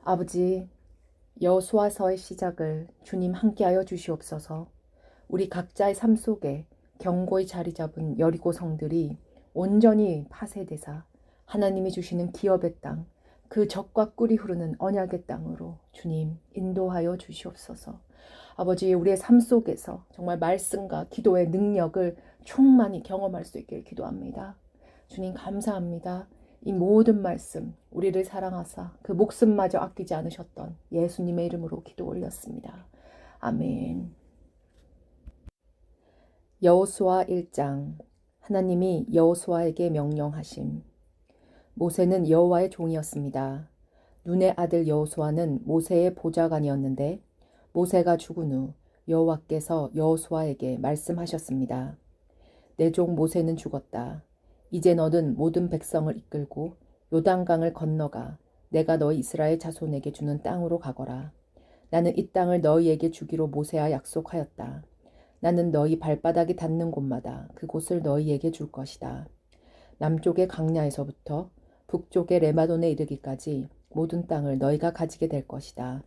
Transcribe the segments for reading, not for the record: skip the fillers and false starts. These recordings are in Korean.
아버지, 여호수아서의 시작을 주님 함께하여 주시옵소서. 우리 각자의 삶 속에 견고히 자리 잡은 여리고 성들이 온전히 파쇄되사 하나님이 주시는 기업의 땅, 그 젖과 꿀이 흐르는 언약의 땅으로 주님 인도하여 주시옵소서. 아버지, 우리의 삶 속에서 정말 말씀과 기도의 능력을 충만히 경험할 수 있길 기도합니다. 주님 감사합니다. 이 모든 말씀, 우리를 사랑하사 그 목숨마저 아끼지 않으셨던 예수님의 이름으로 기도 올렸습니다. 아멘. 여호수아 1장. 하나님이 여호수아에게 명령하심. 모세는 여호와의 종이었습니다. 눈의 아들 여호수아는 모세의 보좌관이었는데 모세가 죽은 후 여호와께서 여호수아에게 말씀하셨습니다. 내 종 모세는 죽었다. 이제 너는 모든 백성을 이끌고 요단강을 건너가 내가 너희 이스라엘 자손에게 주는 땅으로 가거라. 나는 이 땅을 너희에게 주기로 모세와 약속하였다. 나는 너희 발바닥이 닿는 곳마다 그곳을 너희에게 줄 것이다. 남쪽의 강야에서부터 북쪽의 레마돈에 이르기까지 모든 땅을 너희가 가지게 될 것이다.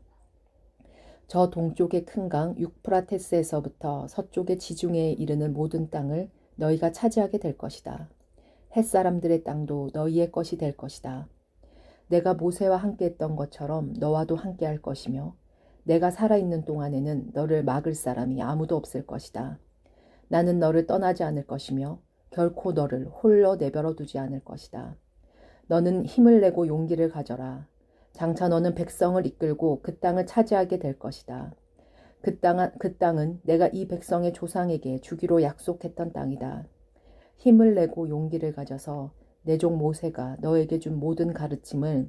저 동쪽의 큰 강 유프라테스에서부터 서쪽의 지중해에 이르는 모든 땅을 너희가 차지하게 될 것이다. 햇사람들의 땅도 너희의 것이 될 것이다. 내가 모세와 함께 했던 것처럼 너와도 함께 할 것이며 내가 살아있는 동안에는 너를 막을 사람이 아무도 없을 것이다. 나는 너를 떠나지 않을 것이며 결코 너를 홀로 내버려 두지 않을 것이다. 너는 힘을 내고 용기를 가져라. 장차 너는 백성을 이끌고 그 땅을 차지하게 될 것이다. 그 땅은 내가 이 백성의 조상에게 주기로 약속했던 땅이다. 힘을 내고 용기를 가져서 내 종 모세가 너에게 준 모든 가르침을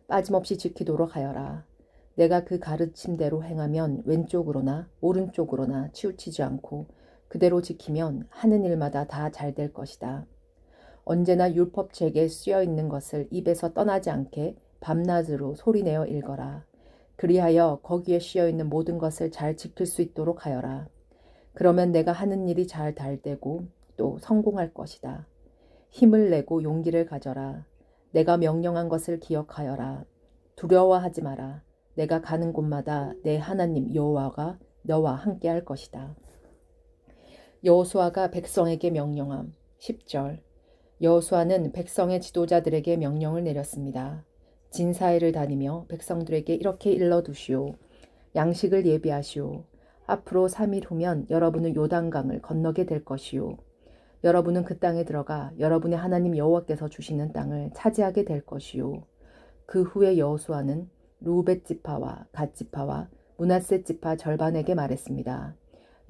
빠짐없이 지키도록 하여라. 내가 그 가르침대로 행하면 왼쪽으로나 오른쪽으로나 치우치지 않고 그대로 지키면 하는 일마다 다 잘 될 것이다. 언제나 율법책에 쓰여 있는 것을 입에서 떠나지 않게 밤낮으로 소리내어 읽어라. 그리하여 거기에 쓰여 있는 모든 것을 잘 지킬 수 있도록 하여라. 그러면 내가 하는 일이 잘 달되고 또 성공할 것이다. 힘을 내고 용기를 가져라. 내가 명령한 것을 기억하여라. 두려워하지 마라. 내가 가는 곳마다 내 하나님 여호와가 너와 함께 할 것이다. 여호수아가 백성에게 명령함. 10절. 여호수아는 백성의 지도자들에게 명령을 내렸습니다. 진사회를 다니며 백성들에게 이렇게 일러두시오. 양식을 예비하시오. 앞으로 3일 후면 여러분은 요단강을 건너게 될 것이오. 여러분은 그 땅에 들어가 여러분의 하나님 여호와께서 주시는 땅을 차지하게 될 것이오. 그 후에 여호수아는 루벳 지파와 갓 지파와 므낫세 지파 절반에게 말했습니다.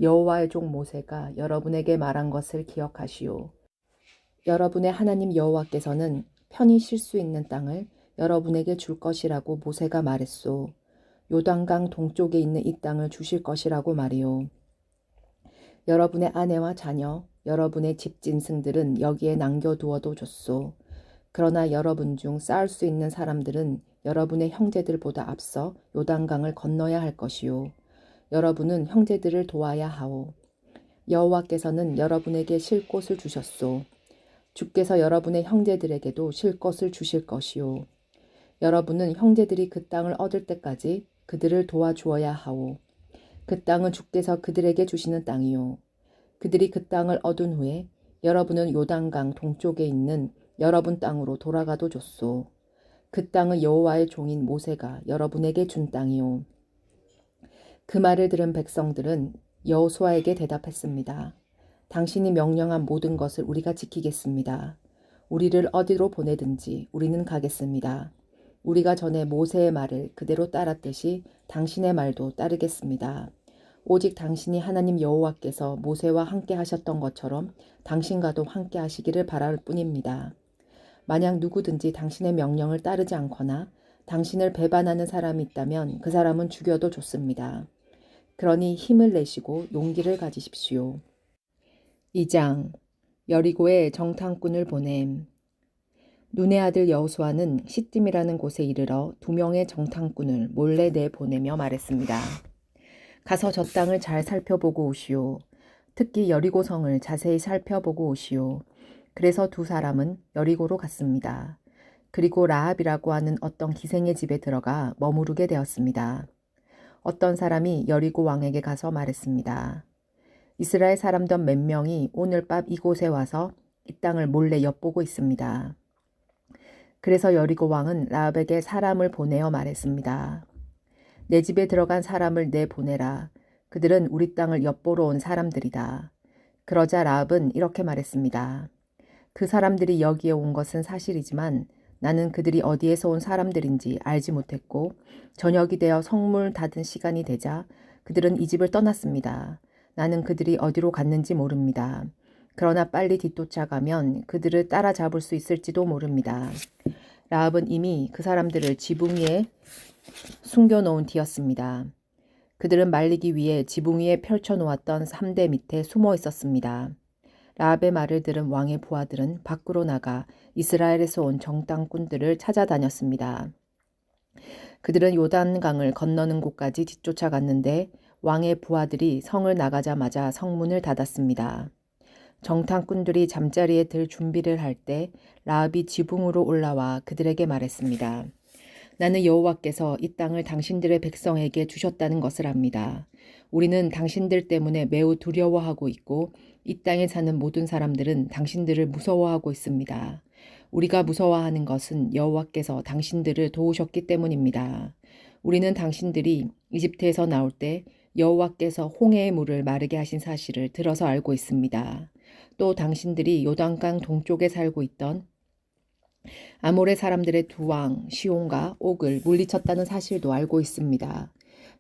여호와의 종 모세가 여러분에게 말한 것을 기억하시오. 여러분의 하나님 여호와께서는 편히 쉴 수 있는 땅을 여러분에게 줄 것이라고 모세가 말했소. 요단강 동쪽에 있는 이 땅을 주실 것이라고 말이오. 여러분의 아내와 자녀, 여러분의 집 짐승들은 여기에 남겨두어도 좋소. 그러나 여러분 중 쌓을 수 있는 사람들은 여러분의 형제들보다 앞서 요단강을 건너야 할 것이요. 여러분은 형제들을 도와야 하오. 여호와께서는 여러분에게 쉴 곳을 주셨소. 주께서 여러분의 형제들에게도 쉴 것을 주실 것이요. 여러분은 형제들이 그 땅을 얻을 때까지 그들을 도와주어야 하오. 그 땅은 주께서 그들에게 주시는 땅이요. 그들이 그 땅을 얻은 후에 여러분은 요단강 동쪽에 있는 여러분 땅으로 돌아가도 좋소. 그 땅은 여호와의 종인 모세가 여러분에게 준 땅이요. 그 말을 들은 백성들은 여호수아에게 대답했습니다. 당신이 명령한 모든 것을 우리가 지키겠습니다. 우리를 어디로 보내든지 우리는 가겠습니다. 우리가 전에 모세의 말을 그대로 따랐듯이 당신의 말도 따르겠습니다. 오직 당신이 하나님 여호와께서 모세와 함께 하셨던 것처럼 당신과도 함께 하시기를 바랄 뿐입니다. 만약 누구든지 당신의 명령을 따르지 않거나 당신을 배반하는 사람이 있다면 그 사람은 죽여도 좋습니다. 그러니 힘을 내시고 용기를 가지십시오. 2장. 여리고에 정탐꾼을 보냄. 눈의 아들 여호수아는 시딤이라는 곳에 이르러 2명의 정탐꾼을 몰래 내보내며 말했습니다. 가서 저 땅을 잘 살펴보고 오시오. 특히 여리고 성을 자세히 살펴보고 오시오. 그래서 2 사람은 여리고로 갔습니다. 그리고 라합이라고 하는 어떤 기생의 집에 들어가 머무르게 되었습니다. 어떤 사람이 여리고 왕에게 가서 말했습니다. 이스라엘 사람들 몇 명이 오늘 밤 이곳에 와서 이 땅을 몰래 엿보고 있습니다. 그래서 여리고 왕은 라합에게 사람을 보내어 말했습니다. 내 집에 들어간 사람을 내보내라. 그들은 우리 땅을 엿보러 온 사람들이다. 그러자 라합은 이렇게 말했습니다. 그 사람들이 여기에 온 것은 사실이지만 나는 그들이 어디에서 온 사람들인지 알지 못했고 저녁이 되어 성문 닫은 시간이 되자 그들은 이 집을 떠났습니다. 나는 그들이 어디로 갔는지 모릅니다. 그러나 빨리 뒤쫓아가면 그들을 따라잡을 수 있을지도 모릅니다. 라합은 이미 그 사람들을 지붕 위에 숨겨놓은 뒤였습니다. 그들은 말리기 위해 지붕 위에 펼쳐놓았던 삼대 밑에 숨어 있었습니다. 라합의 말을 들은 왕의 부하들은 밖으로 나가 이스라엘에서 온 정탐꾼들을 찾아다녔습니다. 그들은 요단강을 건너는 곳까지 뒤쫓아갔는데 왕의 부하들이 성을 나가자마자 성문을 닫았습니다. 정탐꾼들이 잠자리에 들 준비를 할 때 라합이 지붕으로 올라와 그들에게 말했습니다. 나는 여호와께서 이 땅을 당신들의 백성에게 주셨다는 것을 압니다. 우리는 당신들 때문에 매우 두려워하고 있고 이 땅에 사는 모든 사람들은 당신들을 무서워하고 있습니다. 우리가 무서워하는 것은 여호와께서 당신들을 도우셨기 때문입니다. 우리는 당신들이 이집트에서 나올 때 여호와께서 홍해의 물을 마르게 하신 사실을 들어서 알고 있습니다. 또 당신들이 요단강 동쪽에 살고 있던 아모레 사람들의 두 왕 시온과 옥을 물리쳤다는 사실도 알고 있습니다.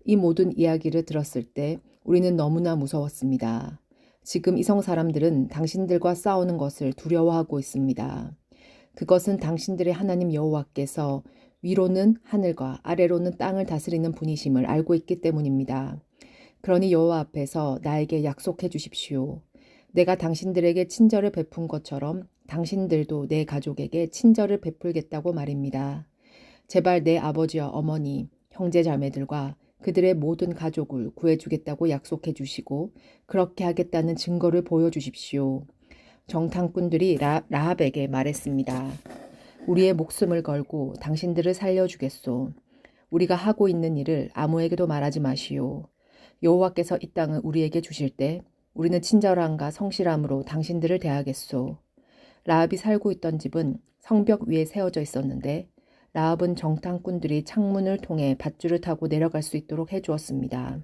이 모든 이야기를 들었을 때 우리는 너무나 무서웠습니다. 지금 이성 사람들은 당신들과 싸우는 것을 두려워하고 있습니다. 그것은 당신들의 하나님 여호와께서 위로는 하늘과 아래로는 땅을 다스리는 분이심을 알고 있기 때문입니다. 그러니 여호와 앞에서 나에게 약속해 주십시오. 내가 당신들에게 친절을 베푼 것처럼 당신들도 내 가족에게 친절을 베풀겠다고 말입니다. 제발 내 아버지와 어머니, 형제 자매들과 그들의 모든 가족을 구해주겠다고 약속해 주시고 그렇게 하겠다는 증거를 보여주십시오. 정탐꾼들이 라합에게 말했습니다. 우리의 목숨을 걸고 당신들을 살려주겠소. 우리가 하고 있는 일을 아무에게도 말하지 마시오. 여호와께서 이 땅을 우리에게 주실 때 우리는 친절함과 성실함으로 당신들을 대하겠소. 라합이 살고 있던 집은 성벽 위에 세워져 있었는데 라합은 정탐꾼들이 창문을 통해 밧줄을 타고 내려갈 수 있도록 해주었습니다.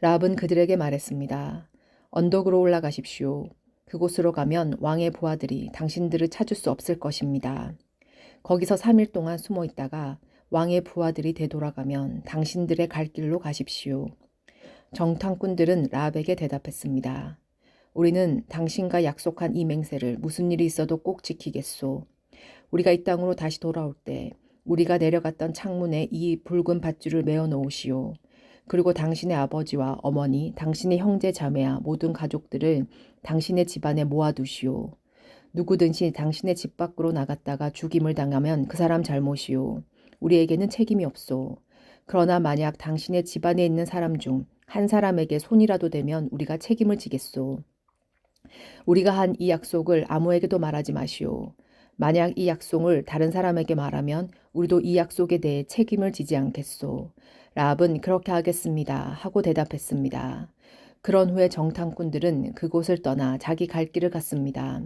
라합은 그들에게 말했습니다. 언덕으로 올라가십시오. 그곳으로 가면 왕의 부하들이 당신들을 찾을 수 없을 것입니다. 거기서 3일 동안 숨어 있다가 왕의 부하들이 되돌아가면 당신들의 갈 길로 가십시오. 정탐꾼들은 라합에게 대답했습니다. 우리는 당신과 약속한 이 맹세를 무슨 일이 있어도 꼭 지키겠소. 우리가 이 땅으로 다시 돌아올 때 우리가 내려갔던 창문에 이 붉은 밧줄을 메어 놓으시오. 그리고 당신의 아버지와 어머니, 당신의 형제 자매와 모든 가족들을 당신의 집안에 모아두시오. 누구든지 당신의 집 밖으로 나갔다가 죽임을 당하면 그 사람 잘못이오. 우리에게는 책임이 없소. 그러나 만약 당신의 집안에 있는 사람 중 한 사람에게 손이라도 대면 우리가 책임을 지겠소. 우리가 한 이 약속을 아무에게도 말하지 마시오. 만약 이 약속을 다른 사람에게 말하면 우리도 이 약속에 대해 책임을 지지 않겠소. 라합은 그렇게 하겠습니다 하고 대답했습니다. 그런 후에 정탐꾼들은 그곳을 떠나 자기 갈 길을 갔습니다.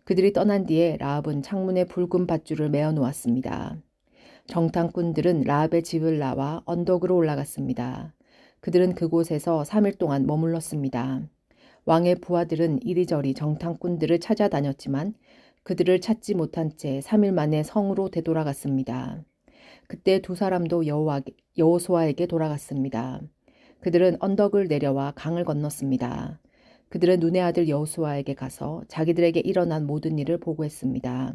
그들이 떠난 뒤에 라합은 창문에 붉은 밧줄을 메어 놓았습니다. 정탐꾼들은 라합의 집을 나와 언덕으로 올라갔습니다. 그들은 그곳에서 3일 동안 머물렀습니다. 왕의 부하들은 이리저리 정탐꾼들을 찾아다녔지만 그들을 찾지 못한 채 3일 만에 성으로 되돌아갔습니다. 그때 두 사람도 여호수아에게 돌아갔습니다. 그들은 언덕을 내려와 강을 건넜습니다. 그들은 눈의 아들 여호수아에게 가서 자기들에게 일어난 모든 일을 보고했습니다.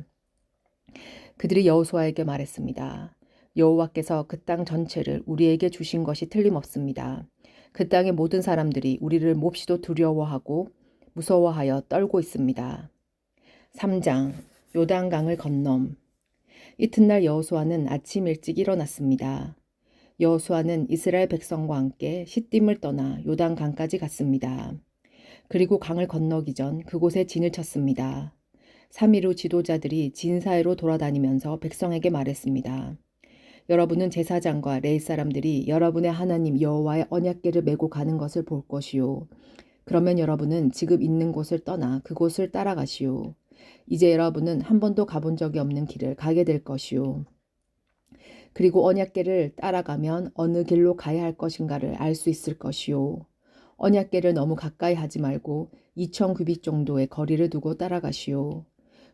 그들이 여호수아에게 말했습니다. 여호와께서 그 땅 전체를 우리에게 주신 것이 틀림없습니다. 그 땅의 모든 사람들이 우리를 몹시도 두려워하고 무서워하여 떨고 있습니다. 3장 요단강을 건넘. 이튿날 여호수아는 아침 일찍 일어났습니다. 여호수아는 이스라엘 백성과 함께 시딤을 떠나 요단강까지 갔습니다. 그리고 강을 건너기 전 그곳에 진을 쳤습니다. 3일 후 지도자들이 진사회로 돌아다니면서 백성에게 말했습니다. 여러분은 제사장과 레위 사람들이 여러분의 하나님 여호와의 언약궤를 메고 가는 것을 볼 것이요. 그러면 여러분은 지금 있는 곳을 떠나 그곳을 따라가시오. 이제 여러분은 한 번도 가본 적이 없는 길을 가게 될 것이오. 그리고 언약궤를 따라가면 어느 길로 가야 할 것인가를 알 수 있을 것이오. 언약궤를 너무 가까이 하지 말고 2,000규빗 정도의 거리를 두고 따라가시오.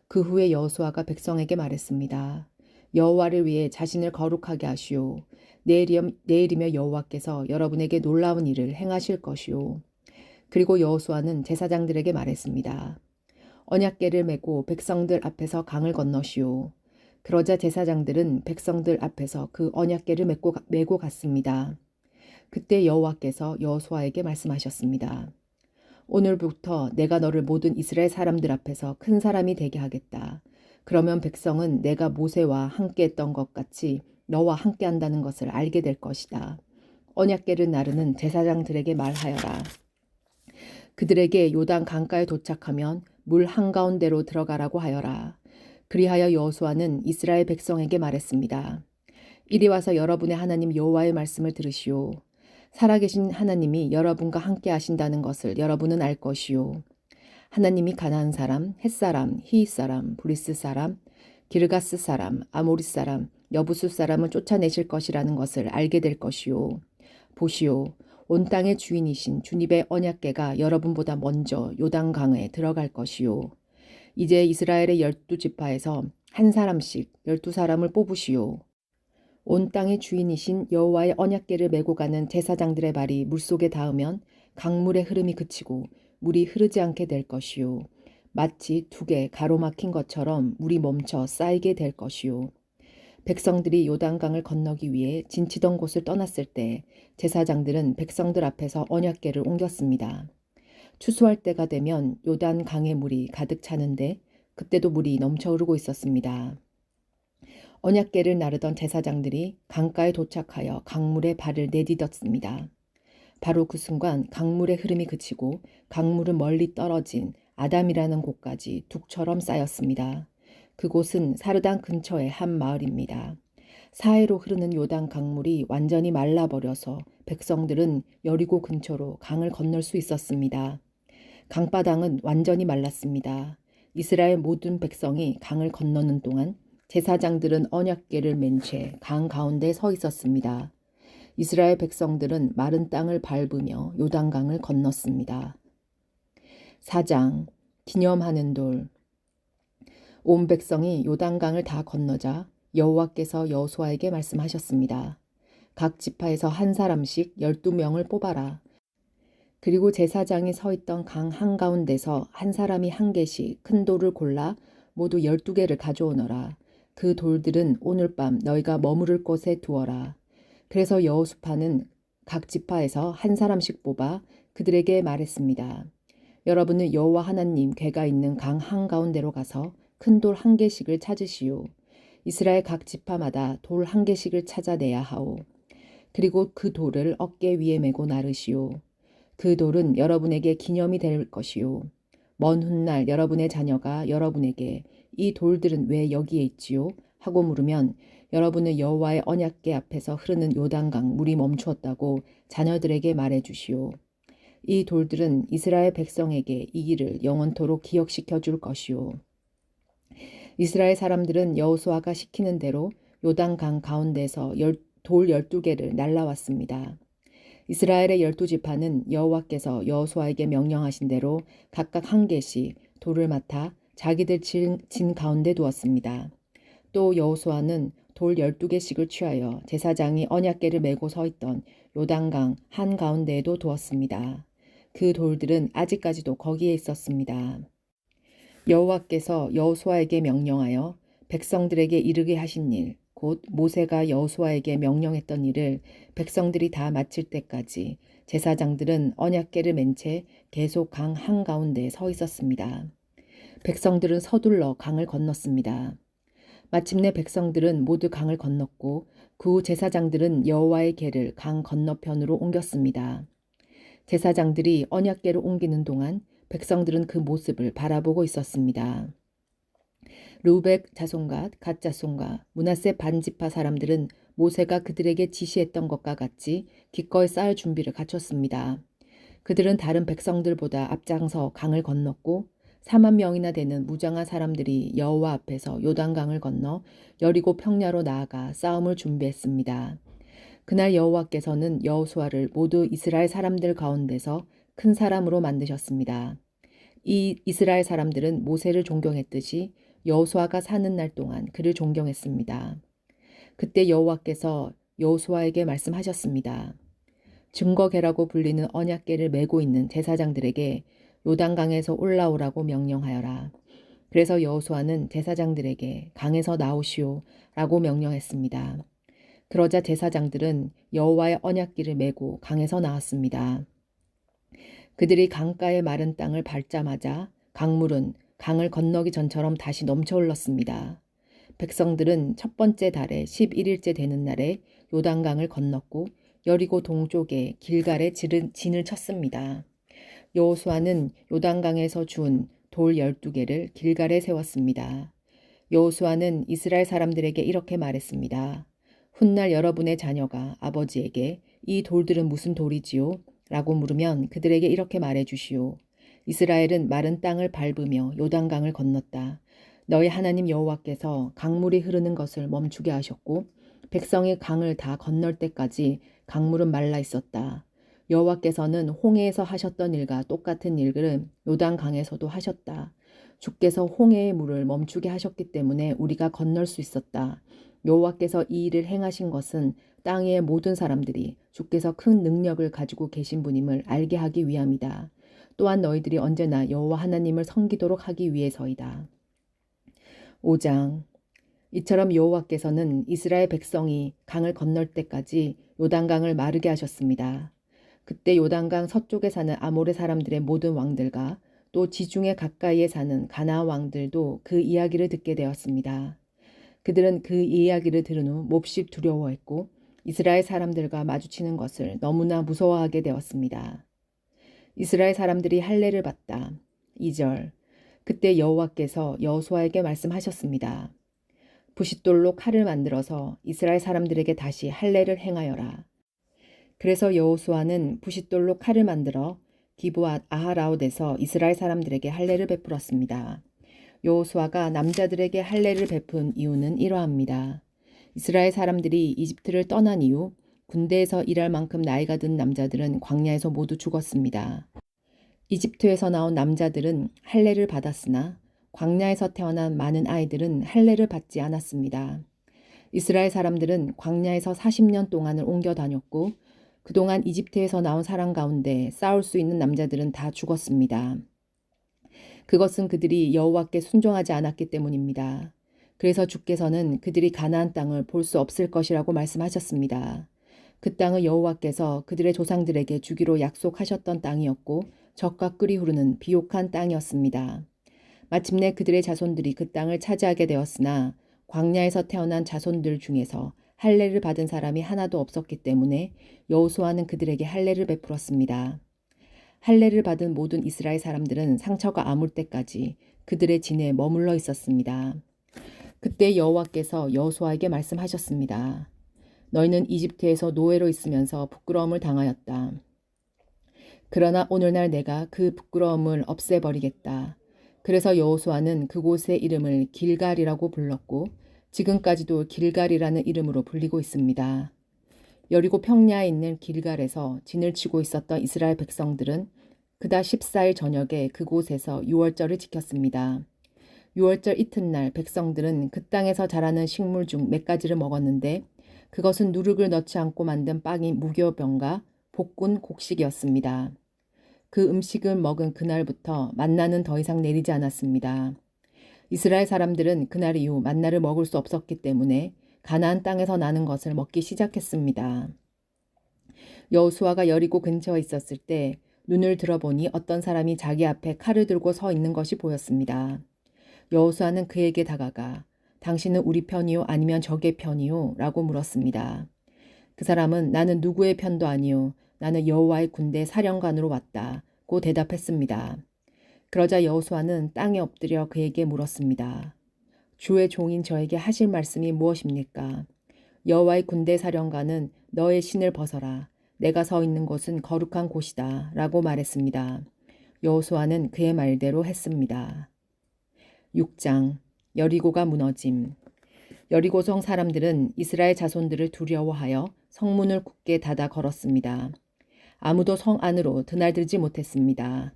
그 후에 여호수아가 백성에게 말했습니다. 여호와를 위해 자신을 거룩하게 하시오. 내일이며 여호와께서 여러분에게 놀라운 일을 행하실 것이오. 그리고 여호수아는 제사장들에게 말했습니다. 언약궤를 메고 백성들 앞에서 강을 건너시오. 그러자 제사장들은 백성들 앞에서 그 언약궤를 메고 갔습니다. 그때 여호와께서 여호수아에게 말씀하셨습니다. 오늘부터 내가 너를 모든 이스라엘 사람들 앞에서 큰 사람이 되게 하겠다. 그러면 백성은 내가 모세와 함께 했던 것 같이 너와 함께 한다는 것을 알게 될 것이다. 언약궤를 나르는 제사장들에게 말하여라. 그들에게 요단 강가에 도착하면 물 한가운데로 들어가라고 하여라. 그리하여 여호수아는 이스라엘 백성에게 말했습니다. 이리 와서 여러분의 하나님 여호와의 말씀을 들으시오. 살아계신 하나님이 여러분과 함께 하신다는 것을 여러분은 알 것이오. 하나님이 가나안 사람, 헷 사람, 히윗 사람, 브리스 사람, 기르가스 사람, 아모리 사람, 여부수 사람을 쫓아내실 것이라는 것을 알게 될 것이오. 보시오. 온 땅의 주인이신 주님의 언약궤가 여러분보다 먼저 요단강에 들어갈 것이오. 이제 이스라엘의 12지파에서 한 사람씩 12사람을 뽑으시오. 온 땅의 주인이신 여호와의 언약궤를 메고 가는 제사장들의 발이 물속에 닿으면 강물의 흐름이 그치고 물이 흐르지 않게 될 것이요. 마치 둑에 가로막힌 것처럼 물이 멈춰 쌓이게 될 것이요. 백성들이 요단강을 건너기 위해 진치던 곳을 떠났을 때 제사장들은 백성들 앞에서 언약궤를 옮겼습니다. 추수할 때가 되면 요단강의 물이 가득 차는데 그때도 물이 넘쳐 흐르고 있었습니다. 언약궤를 나르던 제사장들이 강가에 도착하여 강물에 발을 내디뎠습니다. 바로 그 순간 강물의 흐름이 그치고 강물은 멀리 떨어진 아담이라는 곳까지 둑처럼 쌓였습니다. 그곳은 사르단 근처의 한 마을입니다. 사해로 흐르는 요단 강물이 완전히 말라버려서 백성들은 여리고 근처로 강을 건널 수 있었습니다. 강바닥은 완전히 말랐습니다. 이스라엘 모든 백성이 강을 건너는 동안 제사장들은 언약궤를 맨 채 강 가운데 서 있었습니다. 이스라엘 백성들은 마른 땅을 밟으며 요단강을 건넜습니다. 4장 기념하는 돌. 온 백성이 요단강을 다 건너자 여호와께서 여호수아에게 말씀하셨습니다. 각 지파에서 한 사람씩 12명을 뽑아라. 그리고 제사장이 서 있던 강 한가운데서 한 사람이 한 개씩 큰 돌을 골라 모두 12개를 가져오너라. 그 돌들은 오늘 밤 너희가 머무를 곳에 두어라. 그래서 여호수아는 각 지파에서 한 사람씩 뽑아 그들에게 말했습니다. 여러분은 여호와 하나님 궤가 있는 강 한가운데로 가서 큰 돌 한 개씩을 찾으시오. 이스라엘 각 지파마다 돌 한 개씩을 찾아내야 하오. 그리고 그 돌을 어깨 위에 메고 나르시오. 그 돌은 여러분에게 기념이 될 것이오. 먼 훗날 여러분의 자녀가 여러분에게 이 돌들은 왜 여기에 있지요? 하고 물으면 여러분은 여호와의 언약궤 앞에서 흐르는 요단강 물이 멈추었다고 자녀들에게 말해 주시오. 이 돌들은 이스라엘 백성에게 이 일을 영원토록 기억시켜 줄 것이오. 이스라엘 사람들은 여호수아가 시키는 대로 요단강 가운데서 돌 12개를 날라왔습니다. 이스라엘의 12지파는 여호와께서 여호수아에게 명령하신 대로 각각 한 개씩 돌을 맡아 자기들 진 가운데 두었습니다. 또 여호수아는 돌 12개씩을 취하여 제사장이 언약궤를 메고 서 있던 요단강 한가운데에도 두었습니다. 그 돌들은 아직까지도 거기에 있었습니다. 여호와께서 여호수아에게 명령하여 백성들에게 이르게 하신 일, 곧 모세가 여호수아에게 명령했던 일을 백성들이 다 마칠 때까지 제사장들은 언약궤를 맨 채 계속 강 한가운데에 서 있었습니다. 백성들은 서둘러 강을 건넜습니다. 마침내 백성들은 모두 강을 건넜고 그 후 제사장들은 여호와의 궤를 강 건너편으로 옮겼습니다. 제사장들이 언약궤를 옮기는 동안 백성들은 그 모습을 바라보고 있었습니다. 르우벨 자손과 갓 자손과 므낫세 반지파 사람들은 모세가 그들에게 지시했던 것과 같이 기꺼이 싸울 준비를 갖췄습니다. 그들은 다른 백성들보다 앞장서 강을 건넜고 4만 명이나 되는 무장한 사람들이 여호와 앞에서 요단강을 건너 여리고 평야로 나아가 싸움을 준비했습니다. 그날 여호와께서는 여호수아를 모두 이스라엘 사람들 가운데서 큰 사람으로 만드셨습니다. 이 이스라엘 사람들은 모세를 존경했듯이 여호수아가 사는 날 동안 그를 존경했습니다. 그때 여호와께서 여호수아에게 말씀하셨습니다. 증거궤라고 불리는 언약궤를 메고 있는 제사장들에게 요단강에서 올라오라고 명령하여라. 그래서 여호수아는 제사장들에게 강에서 나오시오 라고 명령했습니다. 그러자 제사장들은 여호와의 언약궤를 메고 강에서 나왔습니다. 그들이 강가의 마른 땅을 밟자마자 강물은 강을 건너기 전처럼 다시 넘쳐 흘렀습니다. 백성들은 첫 번째 달에 11일째 되는 날에 요단강을 건넜고 여리고 동쪽에 길갈에 진을 쳤습니다. 여호수아는 요단강에서 주운 돌 12개를 길갈에 세웠습니다. 여호수아는 이스라엘 사람들에게 이렇게 말했습니다. 훗날 여러분의 자녀가 아버지에게 이 돌들은 무슨 돌이지요? 라고 물으면 그들에게 이렇게 말해 주시오. 이스라엘은 마른 땅을 밟으며 요단강을 건넜다. 너희 하나님 여호와께서 강물이 흐르는 것을 멈추게 하셨고 백성이 강을 다 건널 때까지 강물은 말라 있었다. 여호와께서는 홍해에서 하셨던 일과 똑같은 일을 요단강에서도 하셨다. 주께서 홍해의 물을 멈추게 하셨기 때문에 우리가 건널 수 있었다. 여호와께서 이 일을 행하신 것은 땅의 모든 사람들이 주께서 큰 능력을 가지고 계신 분임을 알게 하기 위함이다. 또한 너희들이 언제나 여호와 하나님을 섬기도록 하기 위해서이다. 5장. 이처럼 여호와께서는 이스라엘 백성이 강을 건널 때까지 요단강을 마르게 하셨습니다. 그때 요단강 서쪽에 사는 아모레 사람들의 모든 왕들과 또 지중해 가까이에 사는 가나안 왕들도 그 이야기를 듣게 되었습니다. 그들은 그 이야기를 들은 후 몹시 두려워했고 이스라엘 사람들과 마주치는 것을 너무나 무서워하게 되었습니다. 이스라엘 사람들이 할례를 받다. 2절. 그때 여호와께서 여호수아에게 말씀하셨습니다. 부싯돌로 칼을 만들어서 이스라엘 사람들에게 다시 할례를 행하여라. 그래서 여호수아는 부싯돌로 칼을 만들어 기브앗 아하라웃에서 이스라엘 사람들에게 할례를 베풀었습니다. 여호수아가 남자들에게 할례를 베푼 이유는 이러합니다. 이스라엘 사람들이 이집트를 떠난 이후 군대에서 일할 만큼 나이가 든 남자들은 광야에서 모두 죽었습니다. 이집트에서 나온 남자들은 할례를 받았으나 광야에서 태어난 많은 아이들은 할례를 받지 않았습니다. 이스라엘 사람들은 광야에서 40년 동안을 옮겨 다녔고 그동안 이집트에서 나온 사람 가운데 싸울 수 있는 남자들은 다 죽었습니다. 그것은 그들이 여호와께 순종하지 않았기 때문입니다. 그래서 주께서는 그들이 가나안 땅을 볼 수 없을 것이라고 말씀하셨습니다. 그 땅은 여호와께서 그들의 조상들에게 주기로 약속하셨던 땅이었고 젖과 꿀이 흐르는 비옥한 땅이었습니다. 마침내 그들의 자손들이 그 땅을 차지하게 되었으나 광야에서 태어난 자손들 중에서 할례를 받은 사람이 하나도 없었기 때문에 여호수아는 그들에게 할례를 베풀었습니다. 할례를 받은 모든 이스라엘 사람들은 상처가 아물 때까지 그들의 진에 머물러 있었습니다. 그때 여호와께서 여호수아에게 말씀하셨습니다. 너희는 이집트에서 노예로 있으면서 부끄러움을 당하였다. 그러나 오늘날 내가 그 부끄러움을 없애버리겠다. 그래서 여호수아는 그곳의 이름을 길갈이라고 불렀고 지금까지도 길갈이라는 이름으로 불리고 있습니다. 여리고 평야에 있는 길갈에서 진을 치고 있었던 이스라엘 백성들은 그달 14일 저녁에 그곳에서 유월절을 지켰습니다. 유월절 이튿날 백성들은 그 땅에서 자라는 식물 중 몇 가지를 먹었는데 그것은 누룩을 넣지 않고 만든 빵인 무교병과 볶은 곡식이었습니다. 그 음식을 먹은 그날부터 만나는 더 이상 내리지 않았습니다. 이스라엘 사람들은 그날 이후 만나를 먹을 수 없었기 때문에 가나안 땅에서 나는 것을 먹기 시작했습니다. 여호수아가 여리고 근처에 있었을 때 눈을 들어보니 어떤 사람이 자기 앞에 칼을 들고 서 있는 것이 보였습니다. 여호수아는 그에게 다가가 당신은 우리 편이요 아니면 적의 편이요? 라고 물었습니다. 그 사람은 나는 누구의 편도 아니요 나는 여호와의 군대 사령관으로 왔다고 대답했습니다. 그러자 여호수아는 땅에 엎드려 그에게 물었습니다. 주의 종인 저에게 하실 말씀이 무엇입니까? 여호와의 군대 사령관은 너의 신을 벗어라. 내가 서 있는 곳은 거룩한 곳이다. 라고 말했습니다. 여호수아는 그의 말대로 했습니다. 6장 여리고가 무너짐. 여리고성 사람들은 이스라엘 자손들을 두려워하여 성문을 굳게 닫아 걸었습니다. 아무도 성 안으로 드나들지 못했습니다.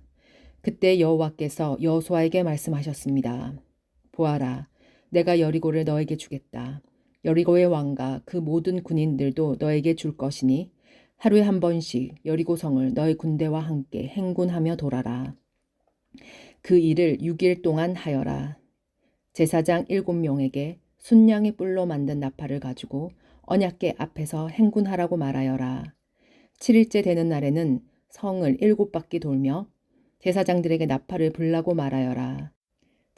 그때 여호와께서 여호수아에게 말씀하셨습니다. 보아라, 내가 여리고를 너에게 주겠다. 여리고의 왕과 그 모든 군인들도 너에게 줄 것이니 하루에 한 번씩 여리고성을 너의 군대와 함께 행군하며 돌아라. 그 일을 6일 동안 하여라. 제사장 7명에게 순양의 뿔로 만든 나팔을 가지고 언약궤 앞에서 행군하라고 말하여라. 7일째 되는 날에는 성을 7바퀴 돌며 제사장들에게 나팔을 불라고 말하여라.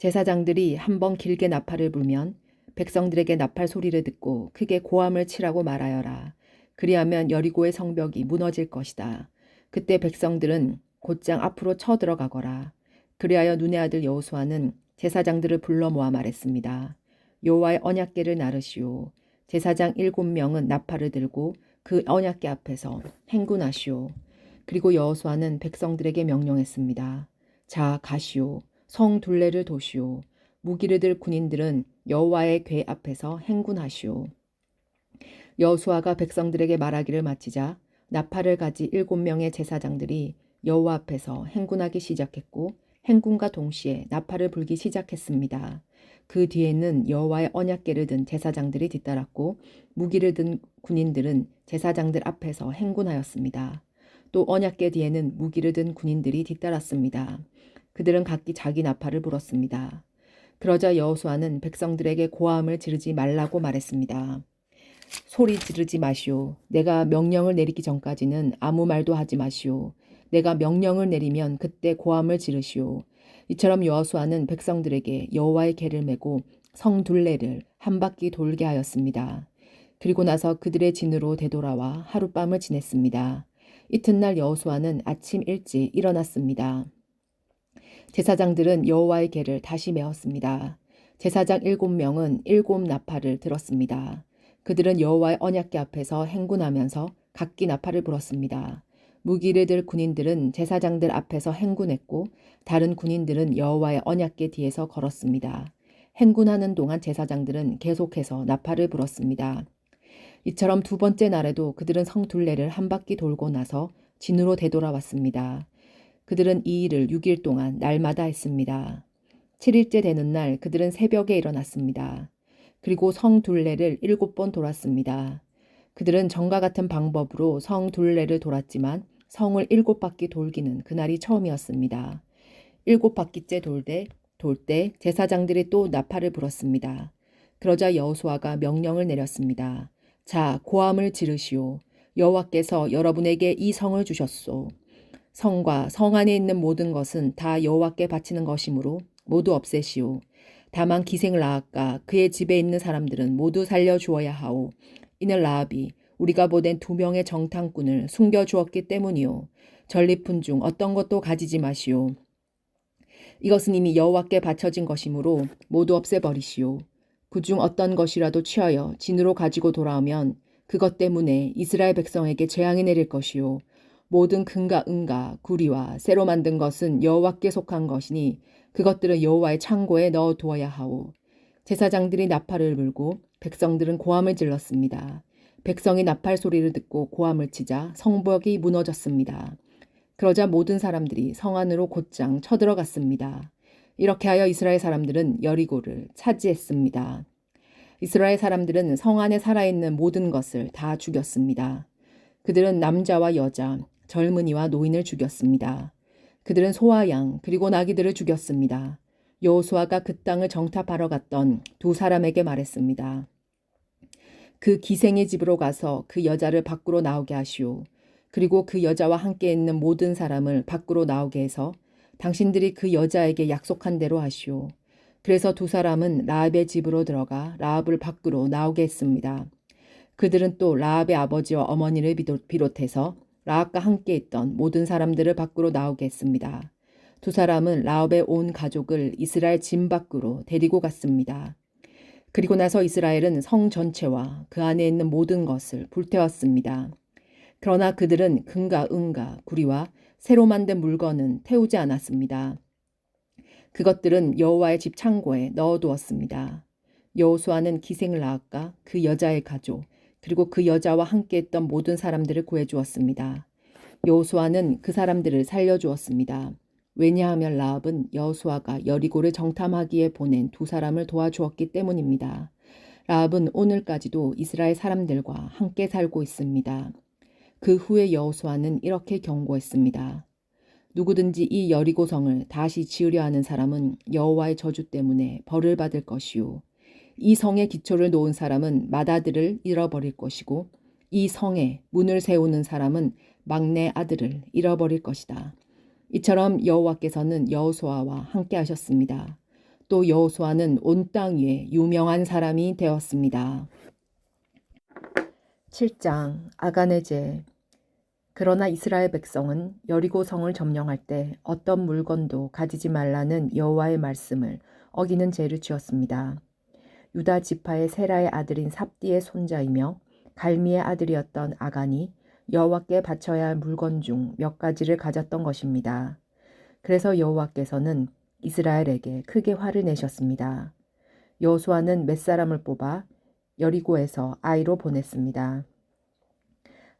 제사장들이 한번 길게 나팔을 불면 백성들에게 나팔 소리를 듣고 크게 고함을 치라고 말하여라. 그리하면 여리고의 성벽이 무너질 것이다. 그때 백성들은 곧장 앞으로 쳐들어가거라. 그리하여 눈의 아들 여호수아는 제사장들을 불러 모아 말했습니다. 여호와의 언약궤를 나르시오. 제사장 7명은 나팔을 들고 그 언약궤 앞에서 행군하시오. 그리고 여호수아는 백성들에게 명령했습니다. 자, 가시오. 성 둘레를 도시오. 무기를 들 군인들은 여호와의 궤 앞에서 행군하시오. 여호수아가 백성들에게 말하기를 마치자 나팔을 가지 7명의 제사장들이 여호와 앞에서 행군하기 시작했고 행군과 동시에 나팔을 불기 시작했습니다. 그 뒤에는 여호와의 언약궤를 든 제사장들이 뒤따랐고 무기를 든 군인들은 제사장들 앞에서 행군하였습니다. 또 언약궤 뒤에는 무기를 든 군인들이 뒤따랐습니다. 그들은 각기 자기 나팔을 불었습니다. 그러자 여호수아는 백성들에게 고함을 지르지 말라고 말했습니다. 소리 지르지 마시오. 내가 명령을 내리기 전까지는 아무 말도 하지 마시오. 내가 명령을 내리면 그때 고함을 지르시오. 이처럼 여호수아는 백성들에게 여호와의 궤를 메고 성 둘레를 한 바퀴 돌게 하였습니다. 그리고 나서 그들의 진으로 되돌아와 하룻밤을 지냈습니다. 이튿날 여호수아는 아침 일찍 일어났습니다. 제사장들은 여호와의 궤를 다시 메었습니다. 제사장 7명은 7 나팔을 들었습니다. 그들은 여호와의 언약궤 앞에서 행군하면서 각기 나팔을 불었습니다. 무기를 들 군인들은 제사장들 앞에서 행군했고 다른 군인들은 여호와의 언약궤 뒤에서 걸었습니다. 행군하는 동안 제사장들은 계속해서 나팔을 불었습니다. 이처럼 두 번째 날에도 그들은 성 둘레를 한 바퀴 돌고 나서 진으로 되돌아왔습니다. 그들은 이 일을 6일 동안 날마다 했습니다. 7일째 되는 날 그들은 새벽에 일어났습니다. 그리고 성 둘레를 7번 돌았습니다. 그들은 전과 같은 방법으로 성 둘레를 돌았지만 성을 7바퀴 돌기는 그날이 처음이었습니다. 7바퀴째 돌 때 제사장들이 또 나팔을 불었습니다. 그러자 여호수아가 명령을 내렸습니다. 자, 고함을 지르시오. 여호와께서 여러분에게 이 성을 주셨소. 성과 성 안에 있는 모든 것은 다 여호와께 바치는 것이므로 모두 없애시오. 다만 기생 라합과 그의 집에 있는 사람들은 모두 살려주어야 하오. 이는 라합이 우리가 보낸 2명의 정탐꾼을 숨겨주었기 때문이요. 전리품 중 어떤 것도 가지지 마시오. 이것은 이미 여호와께 바쳐진 것이므로 모두 없애버리시오. 그중 어떤 것이라도 취하여 진으로 가지고 돌아오면 그것 때문에 이스라엘 백성에게 재앙이 내릴 것이요. 모든 금과 은과 구리와 새로 만든 것은 여호와께 속한 것이니 그것들은 여호와의 창고에 넣어 두어야 하오. 제사장들이 나팔을 불고 백성들은 고함을 질렀습니다. 백성이 나팔 소리를 듣고 고함을 치자 성벽이 무너졌습니다. 그러자 모든 사람들이 성 안으로 곧장 쳐들어갔습니다. 이렇게 하여 이스라엘 사람들은 여리고를 차지했습니다. 이스라엘 사람들은 성 안에 살아있는 모든 것을 다 죽였습니다. 그들은 남자와 여자, 젊은이와 노인을 죽였습니다. 그들은 소와 양 그리고 나귀들을 죽였습니다. 여호수아가 그 땅을 정탐하러 갔던 2 사람에게 말했습니다. 그 기생의 집으로 가서 그 여자를 밖으로 나오게 하시오. 그리고 그 여자와 함께 있는 모든 사람을 밖으로 나오게 해서 당신들이 그 여자에게 약속한 대로 하시오. 그래서 2 사람은 라합의 집으로 들어가 라합을 밖으로 나오게 했습니다. 그들은 또 라합의 아버지와 어머니를 비롯해서 라합과 함께 있던 모든 사람들을 밖으로 나오게 했습니다. 2 사람은 라합의 온 가족을 이스라엘 진 밖으로 데리고 갔습니다. 그리고 나서 이스라엘은 성 전체와 그 안에 있는 모든 것을 불태웠습니다. 그러나 그들은 금과 은과 구리와 새로 만든 물건은 태우지 않았습니다. 그것들은 여호와의 집 창고에 넣어두었습니다. 여호수아는 기생을 낳았가 그 여자의 가족 그리고 그 여자와 함께했던 모든 사람들을 구해주었습니다. 여호수아는 그 사람들을 살려주었습니다. 왜냐하면 라합은 여호수아가 여리고를 정탐하기에 보낸 두 사람을 도와주었기 때문입니다. 라합은 오늘까지도 이스라엘 사람들과 함께 살고 있습니다. 그 후에 여호수아는 이렇게 경고했습니다. 누구든지 이 여리고성을 다시 지으려 하는 사람은 여호와의 저주 때문에 벌을 받을 것이요. 이 성의 기초를 놓은 사람은 맏아들을 잃어버릴 것이고 이 성에 문을 세우는 사람은 막내 아들을 잃어버릴 것이다. 이처럼 여호와께서는 여호수아와 함께 하셨습니다. 또 여호수아는 온 땅 위에 유명한 사람이 되었습니다. 7장 아간의 죄. 그러나 이스라엘 백성은 여리고 성을 점령할 때 어떤 물건도 가지지 말라는 여호와의 말씀을 어기는 죄를 지었습니다. 유다 지파의 세라의 아들인 삽디의 손자이며 갈미의 아들이었던 아간이 여호와께 바쳐야 할 물건 중 몇 가지를 가졌던 것입니다. 그래서 여호와께서는 이스라엘에게 크게 화를 내셨습니다. 여호수아는 몇 사람을 뽑아 여리고에서 아이로 보냈습니다.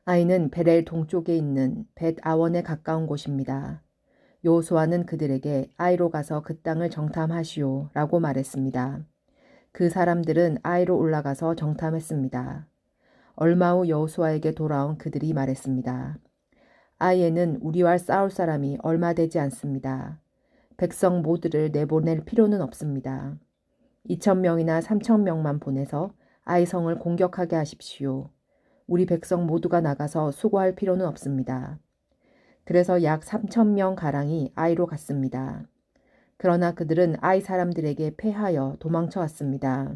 아이는 베델 동쪽에 있는 벳 아원에 가까운 곳입니다. 여호수아는 그들에게 아이로 가서 그 땅을 정탐하시오 라고 말했습니다. 그 사람들은 아이로 올라가서 정탐했습니다. 얼마 후 여호수아에게 돌아온 그들이 말했습니다. 아이에는 우리와 싸울 사람이 얼마 되지 않습니다. 백성 모두를 내보낼 필요는 없습니다. 2,000명이나 3,000명만 보내서 아이 성을 공격하게 하십시오. 우리 백성 모두가 나가서 수고할 필요는 없습니다. 그래서 약 3,000명 가량이 아이로 갔습니다. 그러나 그들은 아이 사람들에게 패하여 도망쳐 왔습니다.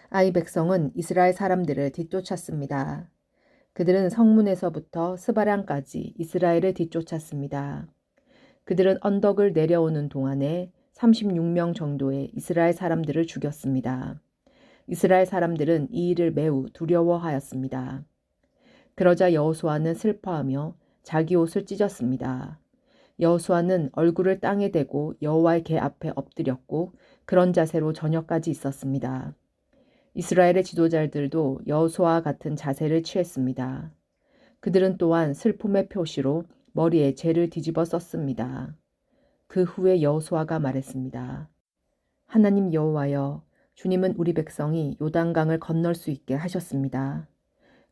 아이 백성은 이스라엘 사람들을 뒤쫓았습니다. 그들은 성문에서부터 스바량까지 이스라엘을 뒤쫓았습니다. 그들은 언덕을 내려오는 동안에 36명 정도의 이스라엘 사람들을 죽였습니다. 이스라엘 사람들은 이 일을 매우 두려워하였습니다. 그러자 여호수아는 슬퍼하며 자기 옷을 찢었습니다. 여호수아는 얼굴을 땅에 대고 여호와의 궤 앞에 엎드렸고 그런 자세로 저녁까지 있었습니다. 이스라엘의 지도자들도 여호수아와 같은 자세를 취했습니다. 그들은 또한 슬픔의 표시로 머리에 재를 뒤집어 썼습니다. 그 후에 여호수아가 말했습니다. 하나님 여호와여, 주님은 우리 백성이 요단강을 건널 수 있게 하셨습니다.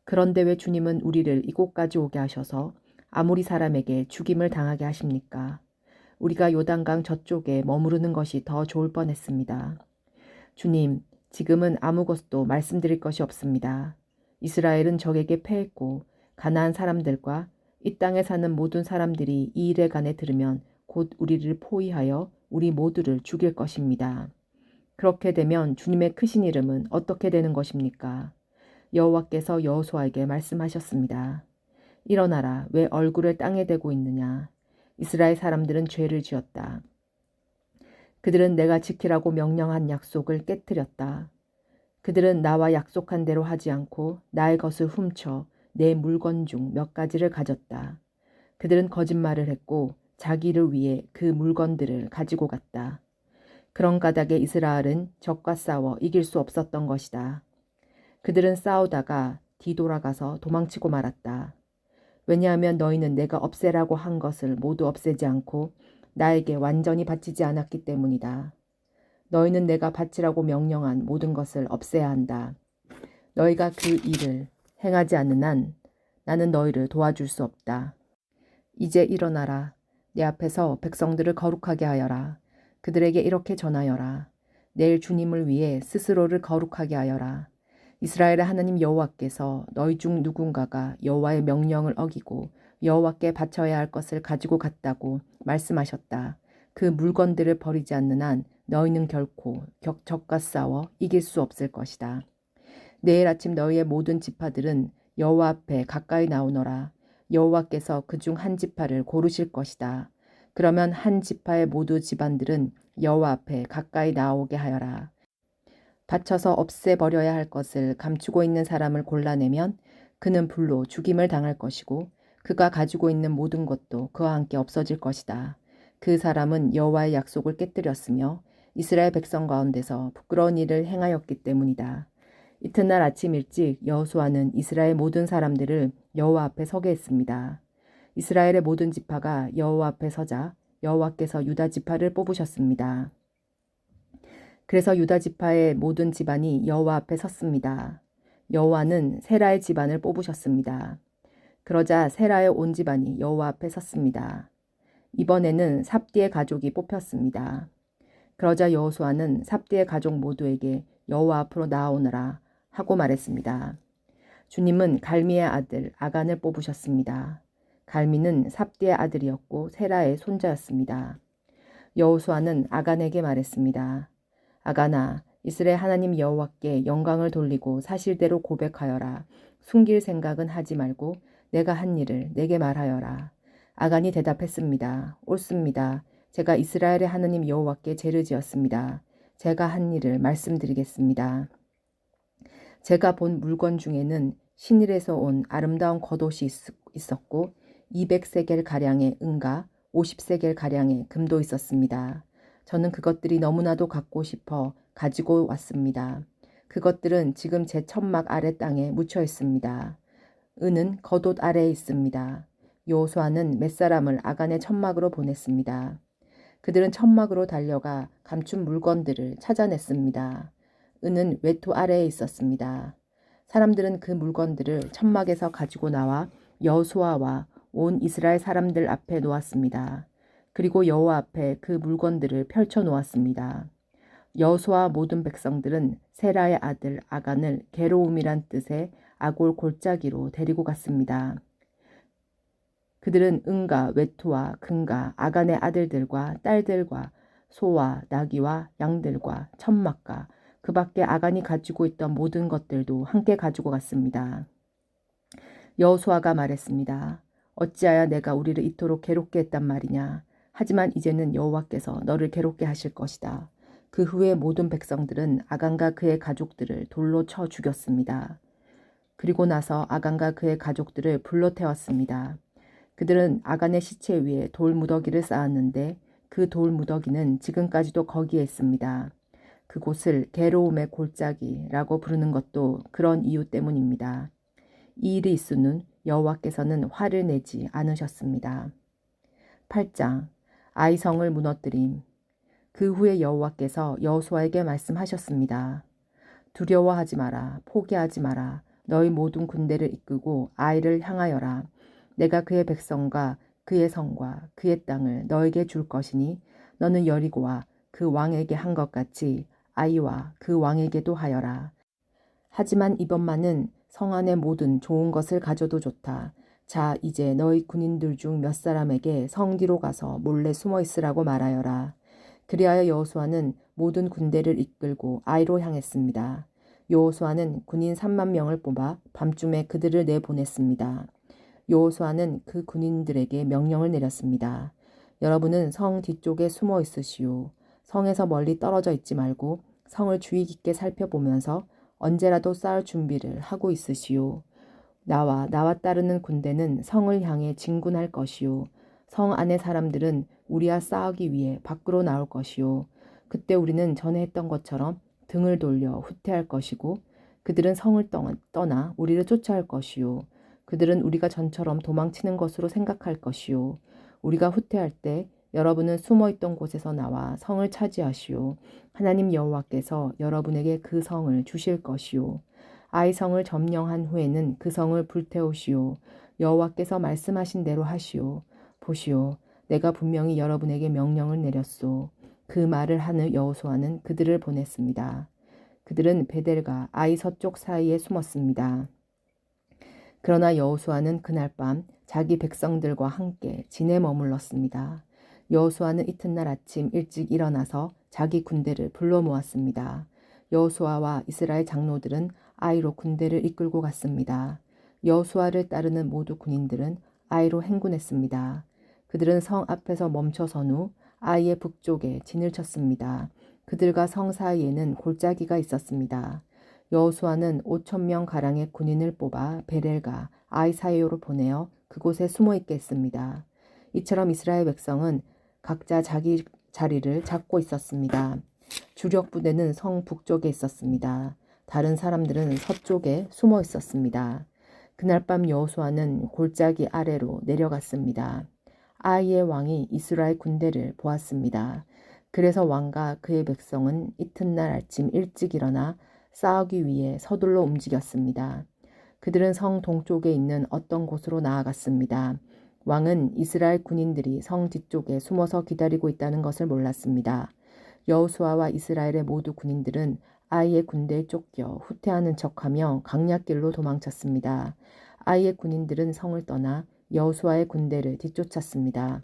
그런데 왜 주님은 우리를 이곳까지 오게 하셔서 아모리 사람에게 죽임을 당하게 하십니까? 우리가 요단강 저쪽에 머무르는 것이 더 좋을 뻔했습니다. 주님, 지금은 아무것도 말씀드릴 것이 없습니다. 이스라엘은 적에게 패했고 가나안 사람들과 이 땅에 사는 모든 사람들이 이 일에 관해 들으면 곧 우리를 포위하여 우리 모두를 죽일 것입니다. 그렇게 되면 주님의 크신 이름은 어떻게 되는 것입니까? 여호와께서 여호수아에게 말씀하셨습니다. 일어나라, 왜 얼굴을 땅에 대고 있느냐? 이스라엘 사람들은 죄를 지었다. 그들은 내가 지키라고 명령한 약속을 깨뜨렸다. 그들은 나와 약속한 대로 하지 않고 나의 것을 훔쳐 내 물건 중 몇 가지를 가졌다. 그들은 거짓말을 했고 자기를 위해 그 물건들을 가지고 갔다. 그런 까닭에 이스라엘은 적과 싸워 이길 수 없었던 것이다. 그들은 싸우다가 뒤돌아가서 도망치고 말았다. 왜냐하면 너희는 내가 없애라고 한 것을 모두 없애지 않고 나에게 완전히 바치지 않았기 때문이다. 너희는 내가 바치라고 명령한 모든 것을 없애야 한다. 너희가 그 일을 행하지 않는 한 나는 너희를 도와줄 수 없다. 이제 일어나라. 내 앞에서 백성들을 거룩하게 하여라. 그들에게 이렇게 전하여라. 내일 주님을 위해 스스로를 거룩하게 하여라. 이스라엘의 하나님 여호와께서 너희 중 누군가가 여호와의 명령을 어기고 여호와께 바쳐야 할 것을 가지고 갔다고 말씀하셨다. 그 물건들을 버리지 않는 한 너희는 결코 적과 싸워 이길 수 없을 것이다. 내일 아침 너희의 모든 지파들은 여호와 앞에 가까이 나오너라. 여호와께서 그중 한 지파를 고르실 것이다. 그러면 한 지파의 모두 집안들은 여호와 앞에 가까이 나오게 하여라. 바쳐서 없애버려야 할 것을 감추고 있는 사람을 골라내면 그는 불로 죽임을 당할 것이고 그가 가지고 있는 모든 것도 그와 함께 없어질 것이다. 그 사람은 여호와의 약속을 깨뜨렸으며 이스라엘 백성 가운데서 부끄러운 일을 행하였기 때문이다. 이튿날 아침 일찍 여호수아는 이스라엘 모든 사람들을 여호와 앞에 서게 했습니다. 이스라엘의 모든 지파가 여호와 앞에 서자 여호와께서 유다 지파를 뽑으셨습니다. 그래서 유다 지파의 모든 집안이 여호와 앞에 섰습니다. 여호와는 세라의 집안을 뽑으셨습니다. 그러자 세라의 온 집안이 여호와 앞에 섰습니다. 이번에는 삽디의 가족이 뽑혔습니다. 그러자 여호수아는 삽디의 가족 모두에게 여호와 앞으로 나아오너라 하고 말했습니다. 주님은 갈미의 아들 아간을 뽑으셨습니다. 갈미는 삽디의 아들이었고 세라의 손자였습니다. 여호수아는 아간에게 말했습니다. 아간아, 이스라엘 하나님 여호와께 영광을 돌리고 사실대로 고백하여라. 숨길 생각은 하지 말고 내가 한 일을 내게 말하여라. 아간이 대답했습니다. 옳습니다. 제가 이스라엘의 하나님 여호와께 죄를 지었습니다. 제가 한 일을 말씀드리겠습니다. 제가 본 물건 중에는 신일에서 온 아름다운 겉옷이 있었고 200세겔 가량의 은과 50세겔 가량의 금도 있었습니다. 저는 그것들이 너무나도 갖고 싶어 가지고 왔습니다. 그것들은 지금 제 천막 아래 땅에 묻혀 있습니다. 은은 겉옷 아래에 있습니다. 여호수아는 몇 사람을 아간의 천막으로 보냈습니다. 그들은 천막으로 달려가 감춘 물건들을 찾아냈습니다. 은은 외투 아래에 있었습니다. 사람들은 그 물건들을 천막에서 가지고 나와 여호수아와 온 이스라엘 사람들 앞에 놓았습니다. 그리고 여호와 앞에 그 물건들을 펼쳐 놓았습니다. 여호수아와 모든 백성들은 세라의 아들 아간을 괴로움이란 뜻의 아골 골짜기로 데리고 갔습니다. 그들은 은과 외투와 금과 아간의 아들들과 딸들과 소와 나귀와 양들과 천막과 그 밖에 아간이 가지고 있던 모든 것들도 함께 가지고 갔습니다. 여호수아가 말했습니다. 어찌하여 내가 우리를 이토록 괴롭게 했단 말이냐. 하지만 이제는 여호와께서 너를 괴롭게 하실 것이다. 그 후에 모든 백성들은 아간과 그의 가족들을 돌로 쳐 죽였습니다. 그리고 나서 아간과 그의 가족들을 불로 태웠습니다. 그들은 아간의 시체 위에 돌 무더기를 쌓았는데 그 돌 무더기는 지금까지도 거기에 있습니다. 그곳을 괴로움의 골짜기라고 부르는 것도 그런 이유 때문입니다. 이 일이 있은 후 여호와께서는 화를 내지 않으셨습니다. 8장 아이성을 무너뜨림. 그 후에 여호와께서 여호수아에게 말씀하셨습니다. 두려워하지 마라. 포기하지 마라. 너희 모든 군대를 이끌고 아이를 향하여라. 내가 그의 백성과 그의 성과 그의 땅을 너에게 줄 것이니 너는 여리고와 그 왕에게 한 것 같이 아이와 그 왕에게도 하여라. 하지만 이번만은 성 안의 모든 좋은 것을 가져도 좋다. 자, 이제 너희 군인들 중 몇 사람에게 성 뒤로 가서 몰래 숨어 있으라고 말하여라. 그리하여 여호수아는 모든 군대를 이끌고 아이로 향했습니다. 여호수아는 군인 3만 명을 뽑아 밤중에 그들을 내보냈습니다. 여호수아는 그 군인들에게 명령을 내렸습니다. 여러분은 성 뒤쪽에 숨어 있으시오. 성에서 멀리 떨어져 있지 말고 성을 주의 깊게 살펴보면서 언제라도 싸울 준비를 하고 있으시오. 나와 따르는 군대는 성을 향해 진군할 것이오. 성 안의 사람들은 우리와 싸우기 위해 밖으로 나올 것이오. 그때 우리는 전에 했던 것처럼 등을 돌려 후퇴할 것이고 그들은 성을 떠나 우리를 쫓아올 것이오. 그들은 우리가 전처럼 도망치는 것으로 생각할 것이오. 우리가 후퇴할 때 여러분은 숨어있던 곳에서 나와 성을 차지하시오. 하나님 여호와께서 여러분에게 그 성을 주실 것이오. 아이성을 점령한 후에는 그 성을 불태우시오. 여호와께서 말씀하신 대로 하시오. 보시오. 내가 분명히 여러분에게 명령을 내렸소. 그 말을 한 후 여호수아는 그들을 보냈습니다. 그들은 베델과 아이 서쪽 사이에 숨었습니다. 그러나 여호수아는 그날 밤 자기 백성들과 함께 진에 머물렀습니다. 여호수아는 이튿날 아침 일찍 일어나서 자기 군대를 불러 모았습니다. 여호수아와 이스라엘 장로들은 아이로 군대를 이끌고 갔습니다. 여호수아를 따르는 모두 군인들은 아이로 행군했습니다. 그들은 성 앞에서 멈춰선 후 아이의 북쪽에 진을 쳤습니다. 그들과 성 사이에는 골짜기가 있었습니다. 여호수아는 5,000명 가량의 군인을 뽑아 베렐과 아이 사이로 보내어 그곳에 숨어 있게 했습니다. 이처럼 이스라엘 백성은 각자 자기 자리를 잡고 있었습니다. 주력 부대는 성 북쪽에 있었습니다. 다른 사람들은 서쪽에 숨어 있었습니다. 그날 밤 여호수아는 골짜기 아래로 내려갔습니다. 아이의 왕이 이스라엘 군대를 보았습니다. 그래서 왕과 그의 백성은 이튿날 아침 일찍 일어나 싸우기 위해 서둘러 움직였습니다. 그들은 성 동쪽에 있는 어떤 곳으로 나아갔습니다. 왕은 이스라엘 군인들이 성 뒤쪽에 숨어서 기다리고 있다는 것을 몰랐습니다. 여호수아와 이스라엘의 모두 군인들은 아이의 군대에 쫓겨 후퇴하는 척하며 강약길로 도망쳤습니다. 아이의 군인들은 성을 떠나 여호수아의 군대를 뒤쫓았습니다.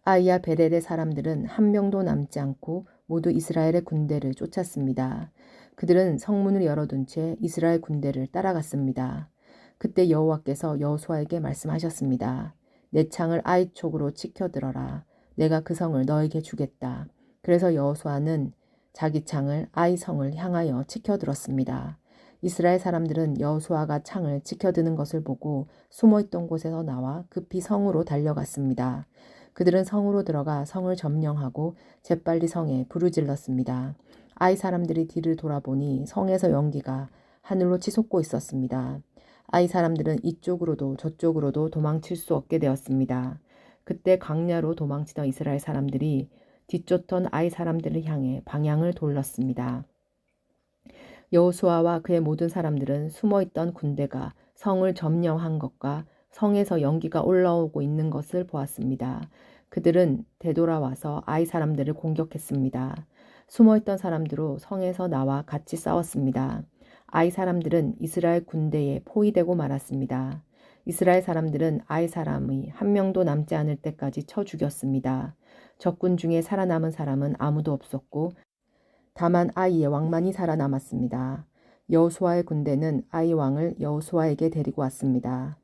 아이와 베렐의 사람들은 한 명도 남지 않고 모두 이스라엘의 군대를 쫓았습니다. 그들은 성문을 열어둔 채 이스라엘 군대를 따라갔습니다. 그때 여호와께서 여호수아에게 말씀하셨습니다. 내 창을 아이 촉으로 치켜들어라. 내가 그 성을 너에게 주겠다. 그래서 여호수아는 자기 창을 아이 성을 향하여 치켜들었습니다. 이스라엘 사람들은 여호수아가 창을 치켜드는 것을 보고 숨어있던 곳에서 나와 급히 성으로 달려갔습니다. 그들은 성으로 들어가 성을 점령하고 재빨리 성에 부르질렀습니다. 아이 사람들이 뒤를 돌아보니 성에서 연기가 하늘로 치솟고 있었습니다. 아이 사람들은 이쪽으로도 저쪽으로도 도망칠 수 없게 되었습니다. 그때 광야로 도망치던 이스라엘 사람들이 뒤쫓던 아이 사람들을 향해 방향을 돌렸습니다. 여호수아와 그의 모든 사람들은 숨어있던 군대가 성을 점령한 것과 성에서 연기가 올라오고 있는 것을 보았습니다. 그들은 되돌아와서 아이 사람들을 공격했습니다. 숨어있던 사람들로 성에서 나와 같이 싸웠습니다. 아이 사람들은 이스라엘 군대에 포위되고 말았습니다. 이스라엘 사람들은 아이 사람의 한 명도 남지 않을 때까지 쳐 죽였습니다. 적군 중에 살아남은 사람은 아무도 없었고 다만 아이의 왕만이 살아남았습니다. 여호수아의 군대는 아이 왕을 여호수아에게 데리고 왔습니다.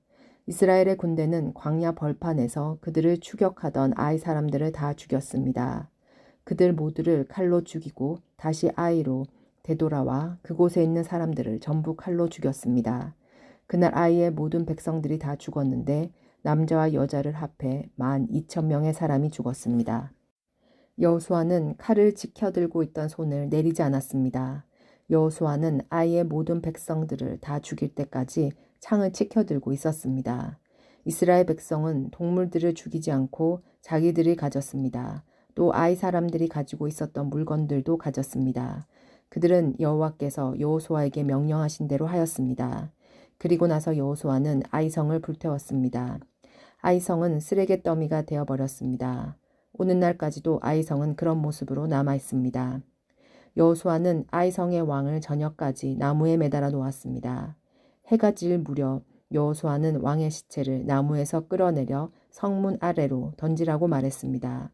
이스라엘의 군대는 광야 벌판에서 그들을 추격하던 아이 사람들을 다 죽였습니다. 그들 모두를 칼로 죽이고 다시 아이로 되돌아와 그곳에 있는 사람들을 전부 칼로 죽였습니다. 그날 아이의 모든 백성들이 다 죽었는데 남자와 여자를 합해 12,000명의 사람이 죽었습니다. 여호수아는 칼을 지켜들고 있던 손을 내리지 않았습니다. 여호수아는 아이의 모든 백성들을 다 죽일 때까지 창을 지켜들고 있었습니다. 이스라엘 백성은 동물들을 죽이지 않고 자기들이 가졌습니다. 또 아이 사람들이 가지고 있었던 물건들도 가졌습니다. 그들은 여호와께서 여호수아에게 명령하신 대로 하였습니다. 그리고 나서 여호수아는 아이성을 불태웠습니다. 아이성은 쓰레기 더미가 되어버렸습니다. 오는 날까지도 아이성은 그런 모습으로 남아있습니다. 여호수아는 아이성의 왕을 저녁까지 나무에 매달아 놓았습니다. 해가 질 무렵 여호수아는 왕의 시체를 나무에서 끌어내려 성문 아래로 던지라고 말했습니다.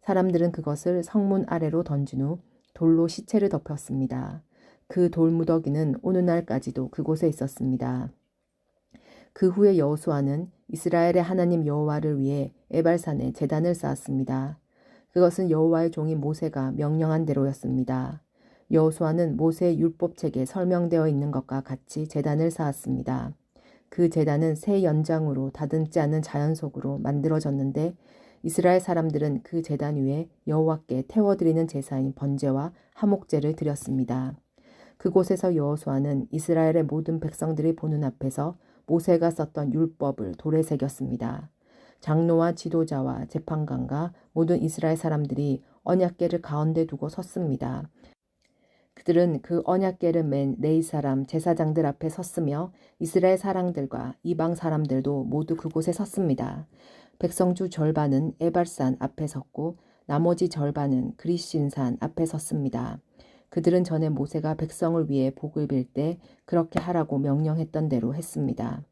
사람들은 그것을 성문 아래로 던진 후 돌로 시체를 덮었습니다. 그 돌무더기는 오는 날까지도 그곳에 있었습니다. 그 후에 여호수아는 이스라엘의 하나님 여호와를 위해 에발산에 제단을 쌓았습니다. 그것은 여호와의 종인 모세가 명령한 대로였습니다. 여호수아는 모세의 율법책에 설명되어 있는 것과 같이 제단을 쌓았습니다. 그 제단은 새 연장으로 다듬지 않은 자연석으로 만들어졌는데 이스라엘 사람들은 그 제단 위에 여호와께 태워드리는 제사인 번제와 화목제를 드렸습니다. 그곳에서 여호수아는 이스라엘의 모든 백성들이 보는 앞에서 모세가 썼던 율법을 돌에 새겼습니다. 장로와 지도자와 재판관과 모든 이스라엘 사람들이 언약궤를 가운데 두고 섰습니다. 그들은 그 언약궤를 맨 레위 사람 제사장들 앞에 섰으며 이스라엘 사람들과 이방 사람들도 모두 그곳에 섰습니다. 백성 중 절반은 에발산 앞에 섰고 나머지 절반은 그리신산 앞에 섰습니다. 그들은 전에 모세가 백성을 위해 복을 빌 때 그렇게 하라고 명령했던 대로 했습니다.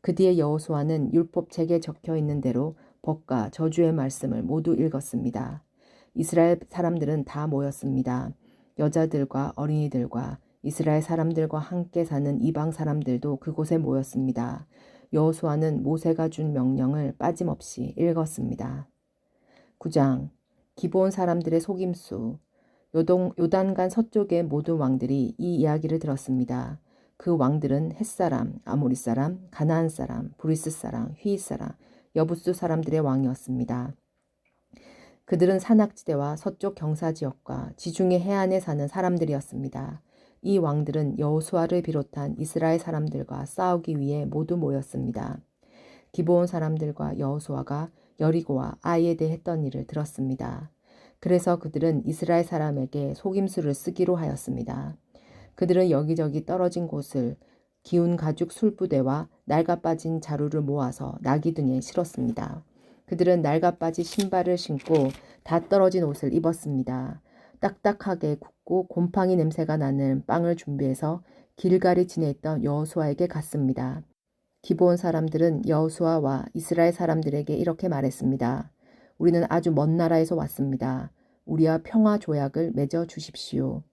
그 뒤에 여호수아는 율법책에 적혀 있는 대로 법과 저주의 말씀을 모두 읽었습니다. 이스라엘 사람들은 다 모였습니다. 여자들과 어린이들과 이스라엘 사람들과 함께 사는 이방 사람들도 그곳에 모였습니다. 여호수아는 모세가 준 명령을 빠짐없이 읽었습니다. 9장 기브온 사람들의 속임수. 요단강 서쪽의 모든 왕들이 이 이야기를 들었습니다. 그 왕들은 햇사람, 아모리 사람, 가나안 사람, 브리스 사람, 휘잇 사람, 여부스 사람들의 왕이었습니다. 그들은 산악지대와 서쪽 경사지역과 지중해 해안에 사는 사람들이었습니다. 이 왕들은 여호수아를 비롯한 이스라엘 사람들과 싸우기 위해 모두 모였습니다. 기브온 사람들과 여호수아가 여리고와 아이에 대해 했던 일을 들었습니다. 그래서 그들은 이스라엘 사람에게 속임수를 쓰기로 하였습니다. 그들은 여기저기 떨어진 곳을 기운 가죽 술부대와 낡아 빠진 자루를 모아서 나귀 등에 실었습니다. 그들은 낡아 빠진 신발을 신고 다 떨어진 옷을 입었습니다. 딱딱하게 굽고 곰팡이 냄새가 나는 빵을 준비해서 길갈이 지내있던 여호수아에게 갔습니다. 기브온 사람들은 여호수아와 이스라엘 사람들에게 이렇게 말했습니다. 우리는 아주 먼 나라에서 왔습니다. 우리와 평화 조약을 맺어 주십시오.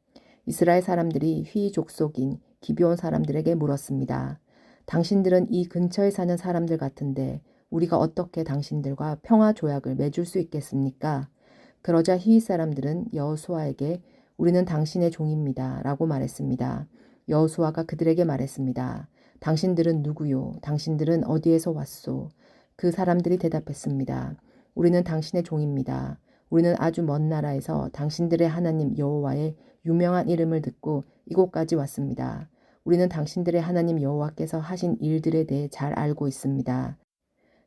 이스라엘 사람들이 휘 족속인 기브온 사람들에게 물었습니다. 당신들은 이 근처에 사는 사람들 같은데 우리가 어떻게 당신들과 평화 조약을 맺을 수 있겠습니까? 그러자 히윗 사람들은 여호수아에게 우리는 당신의 종입니다 라고 말했습니다. 여호수아가 그들에게 말했습니다. 당신들은 누구요? 당신들은 어디에서 왔소? 그 사람들이 대답했습니다. 우리는 당신의 종입니다. 우리는 아주 먼 나라에서 당신들의 하나님 여호와의 유명한 이름을 듣고 이곳까지 왔습니다. 우리는 당신들의 하나님 여호와께서 하신 일들에 대해 잘 알고 있습니다.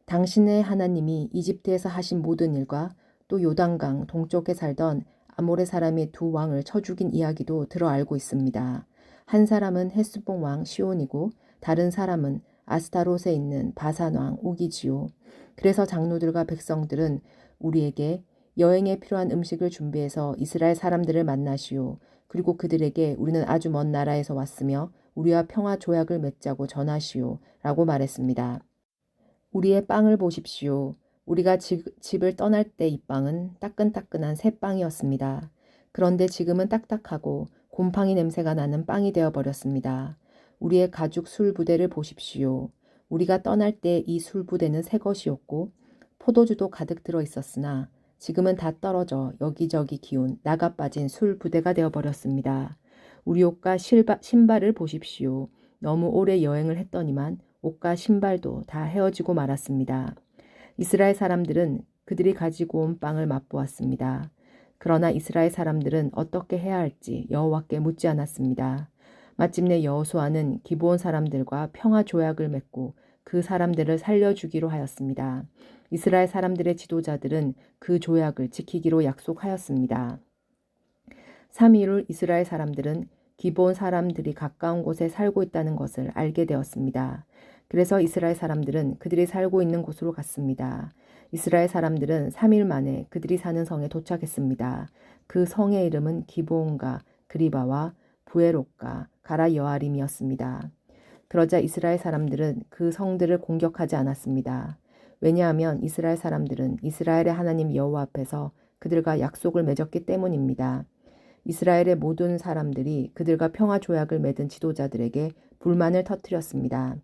당신의 하나님이 이집트에서 하신 모든 일과 또 요단강 동쪽에 살던 아모레 사람의 두 왕을 쳐 죽인 이야기도 들어 알고 있습니다. 한 사람은 헤스본 왕 시온이고 다른 사람은 아스타롯에 있는 바산 왕 옥이지요. 그래서 장로들과 백성들은 우리에게 여행에 필요한 음식을 준비해서 이스라엘 사람들을 만나시오. 그리고 그들에게 우리는 아주 먼 나라에서 왔으며 우리와 평화 조약을 맺자고 전하시오. 라고 말했습니다. 우리의 빵을 보십시오. 우리가 집을 떠날 때 이 빵은 따끈따끈한 새 빵이었습니다. 그런데 지금은 딱딱하고 곰팡이 냄새가 나는 빵이 되어버렸습니다. 우리의 가죽 술부대를 보십시오. 우리가 떠날 때 이 술부대는 새 것이었고 포도주도 가득 들어 있었으나 지금은 다 떨어져 여기저기 기운 나가 빠진 술부대가 되어버렸습니다. 우리 옷과 신발을 보십시오. 너무 오래 여행을 했더니만 옷과 신발도 다 헤어지고 말았습니다. 이스라엘 사람들은 그들이 가지고 온 빵을 맛보았습니다. 그러나 이스라엘 사람들은 어떻게 해야 할지 여호와께 묻지 않았습니다. 마침내 여호수아는 기브온 사람들과 평화 조약을 맺고 그 사람들을 살려주기로 하였습니다. 이스라엘 사람들의 지도자들은 그 조약을 지키기로 약속하였습니다. 3일 후 이스라엘 사람들은 기브온 사람들이 가까운 곳에 살고 있다는 것을 알게 되었습니다. 그래서 이스라엘 사람들은 그들이 살고 있는 곳으로 갔습니다. 이스라엘 사람들은 3일 만에 그들이 사는 성에 도착했습니다. 그 성의 이름은 기브온과 그리바와 부에롯과 가라 여아림이었습니다. 그러자 이스라엘 사람들은 그 성들을 공격하지 않았습니다. 왜냐하면 이스라엘 사람들은 이스라엘의 하나님 여호와 앞에서 그들과 약속을 맺었기 때문입니다. 이스라엘의 모든 사람들이 그들과 평화 조약을 맺은 지도자들에게 불만을 터뜨렸습니다.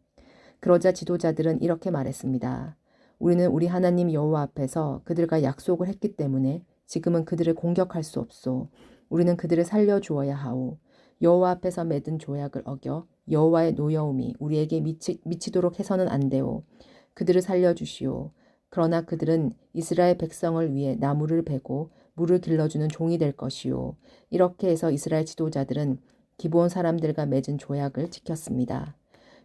그러자 지도자들은 이렇게 말했습니다. 우리는 우리 하나님 여호와 앞에서 그들과 약속을 했기 때문에 지금은 그들을 공격할 수 없소. 우리는 그들을 살려주어야 하오. 여호와 앞에서 맺은 조약을 어겨 여호와의 노여움이 우리에게 미치도록 해서는 안 되오. 그들을 살려주시오. 그러나 그들은 이스라엘 백성을 위해 나무를 베고 물을 길러주는 종이 될 것이오. 이렇게 해서 이스라엘 지도자들은 기브온 사람들과 맺은 조약을 지켰습니다.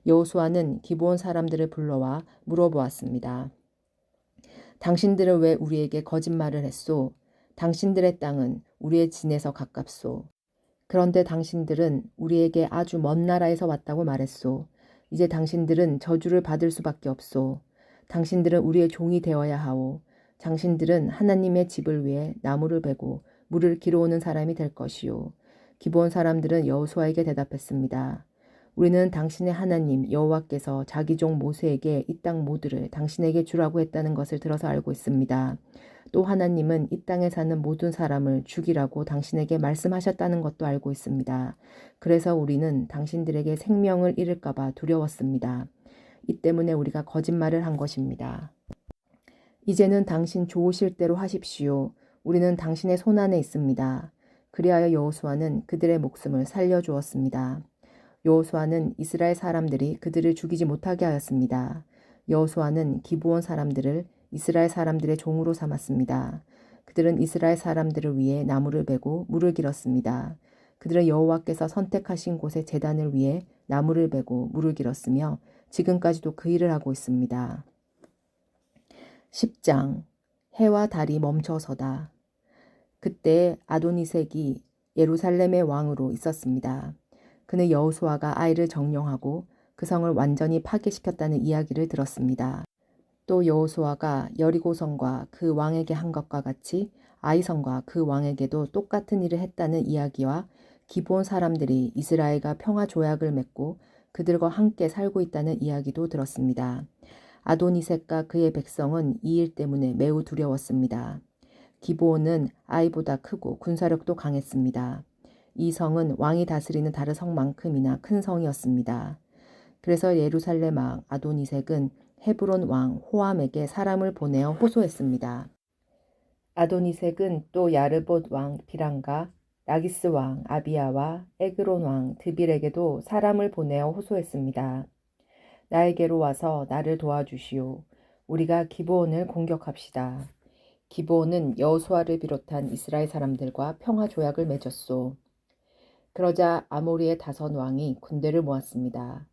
여호수아는 기브온 사람들을 불러와 물어보았습니다. 당신들은 왜 우리에게 거짓말을 했소? 당신들의 땅은 우리의 진에서 가깝소. 그런데 당신들은 우리에게 아주 먼 나라에서 왔다고 말했소. 이제 당신들은 저주를 받을 수밖에 없소. 당신들은 우리의 종이 되어야 하오. 당신들은 하나님의 집을 위해 나무를 베고 물을 길어오는 사람이 될 것이오. 기브온 사람들은 여호수아에게 대답했습니다. 우리는 당신의 하나님 여호와께서 자기 종 모세에게 이 땅 모두를 당신에게 주라고 했다는 것을 들어서 알고 있습니다. 또 하나님은 이 땅에 사는 모든 사람을 죽이라고 당신에게 말씀하셨다는 것도 알고 있습니다. 그래서 우리는 당신들에게 생명을 잃을까 봐 두려웠습니다. 이 때문에 우리가 거짓말을 한 것입니다. 이제는 당신 좋으실 대로 하십시오. 우리는 당신의 손안에 있습니다. 그리하여 여호수아는 그들의 목숨을 살려주었습니다. 여호수아는 이스라엘 사람들이 그들을 죽이지 못하게 하였습니다. 여호수아는 기브온 사람들을 이스라엘 사람들의 종으로 삼았습니다. 그들은 이스라엘 사람들을 위해 나무를 베고 물을 길었습니다. 그들은 여호와께서 선택하신 곳의 제단을 위해 나무를 베고 물을 길었으며 지금까지도 그 일을 하고 있습니다. 10장 해와 달이 멈춰서다. 그때 아도니색이 예루살렘의 왕으로 있었습니다. 그는 여호수아가 아이를 정령하고 그 성을 완전히 파괴시켰다는 이야기를 들었습니다. 또 여호수아가 여리고성과 그 왕에게 한 것과 같이 아이성과 그 왕에게도 똑같은 일을 했다는 이야기와 기브온 사람들이 이스라엘과 평화 조약을 맺고 그들과 함께 살고 있다는 이야기도 들었습니다. 아도니색과 그의 백성은 이 일 때문에 매우 두려웠습니다. 기브온은 아이보다 크고 군사력도 강했습니다. 이 성은 왕이 다스리는 다른 성만큼이나 큰 성이었습니다. 그래서 예루살렘 왕 아도니색은 헤브론 왕 호암에게 사람을 보내어 호소했습니다. 아도니색은 또 야르봇 왕 비람과 라기스 왕 아비야와 에그론 왕 드빌에게도 사람을 보내어 호소했습니다. 나에게로 와서 나를 도와주시오. 우리가 기브온을 공격합시다. 기브온은 여호수아를 비롯한 이스라엘 사람들과 평화 조약을 맺었소. 그러자 아모리의 다섯 왕이 군대를 모았습니다.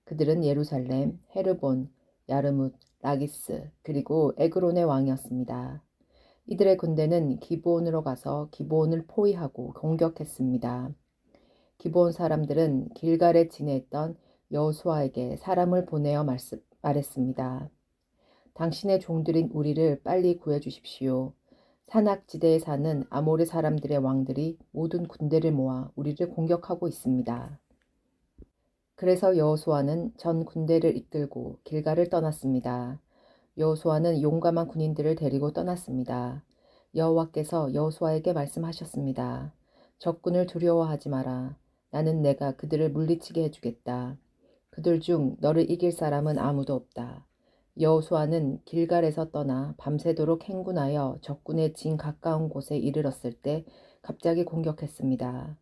그들은 예루살렘, 헤르본, 야르뭇, 라기스, 그리고 에그론의 왕이었습니다. 이들의 군대는 기브온으로 가서 기브온을 포위하고 공격했습니다. 기브온 사람들은 길갈에 지내있던 여호수아에게 사람을 보내어 말했습니다. 당신의 종들인 우리를 빨리 구해주십시오. 산악지대에 사는 아모르 사람들의 왕들이 모든 군대를 모아 우리를 공격하고 있습니다. 그래서 여호수아는 전 군대를 이끌고 길갈을 떠났습니다. 여호수아는 용감한 군인들을 데리고 떠났습니다. 여호와께서 여호수아에게 말씀하셨습니다. 적군을 두려워하지 마라. 나는 내가 그들을 물리치게 해주겠다. 그들 중 너를 이길 사람은 아무도 없다. 여호수아는 길갈에서 떠나 밤새도록 행군하여 적군의 진 가까운 곳에 이르렀을 때 갑자기 공격했습니다.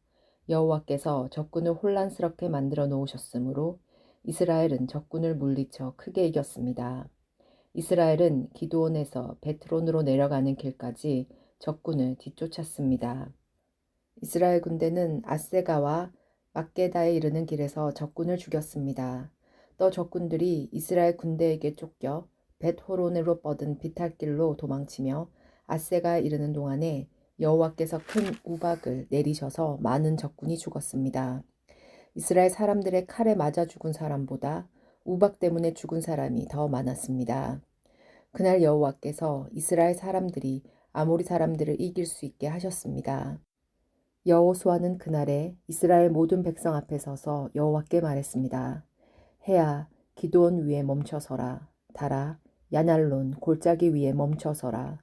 여호와께서 적군을 혼란스럽게 만들어 놓으셨으므로 이스라엘은 적군을 물리쳐 크게 이겼습니다. 이스라엘은 기드온에서 베트론으로 내려가는 길까지 적군을 뒤쫓았습니다. 이스라엘 군대는 아세가와 막게다에 이르는 길에서 적군을 죽였습니다. 또 적군들이 이스라엘 군대에게 쫓겨 벳호론으로 뻗은 비탈길로 도망치며 아세가에 이르는 동안에 여호와께서 큰 우박을 내리셔서 많은 적군이 죽었습니다. 이스라엘 사람들의 칼에 맞아 죽은 사람보다 우박 때문에 죽은 사람이 더 많았습니다. 그날 여호와께서 이스라엘 사람들이 아모리 사람들을 이길 수 있게 하셨습니다. 여호수아는 그날에 이스라엘 모든 백성 앞에 서서 여호와께 말했습니다. 해야 기드온 위에 멈춰서라. 달아 야날론 골짜기 위에 멈춰서라.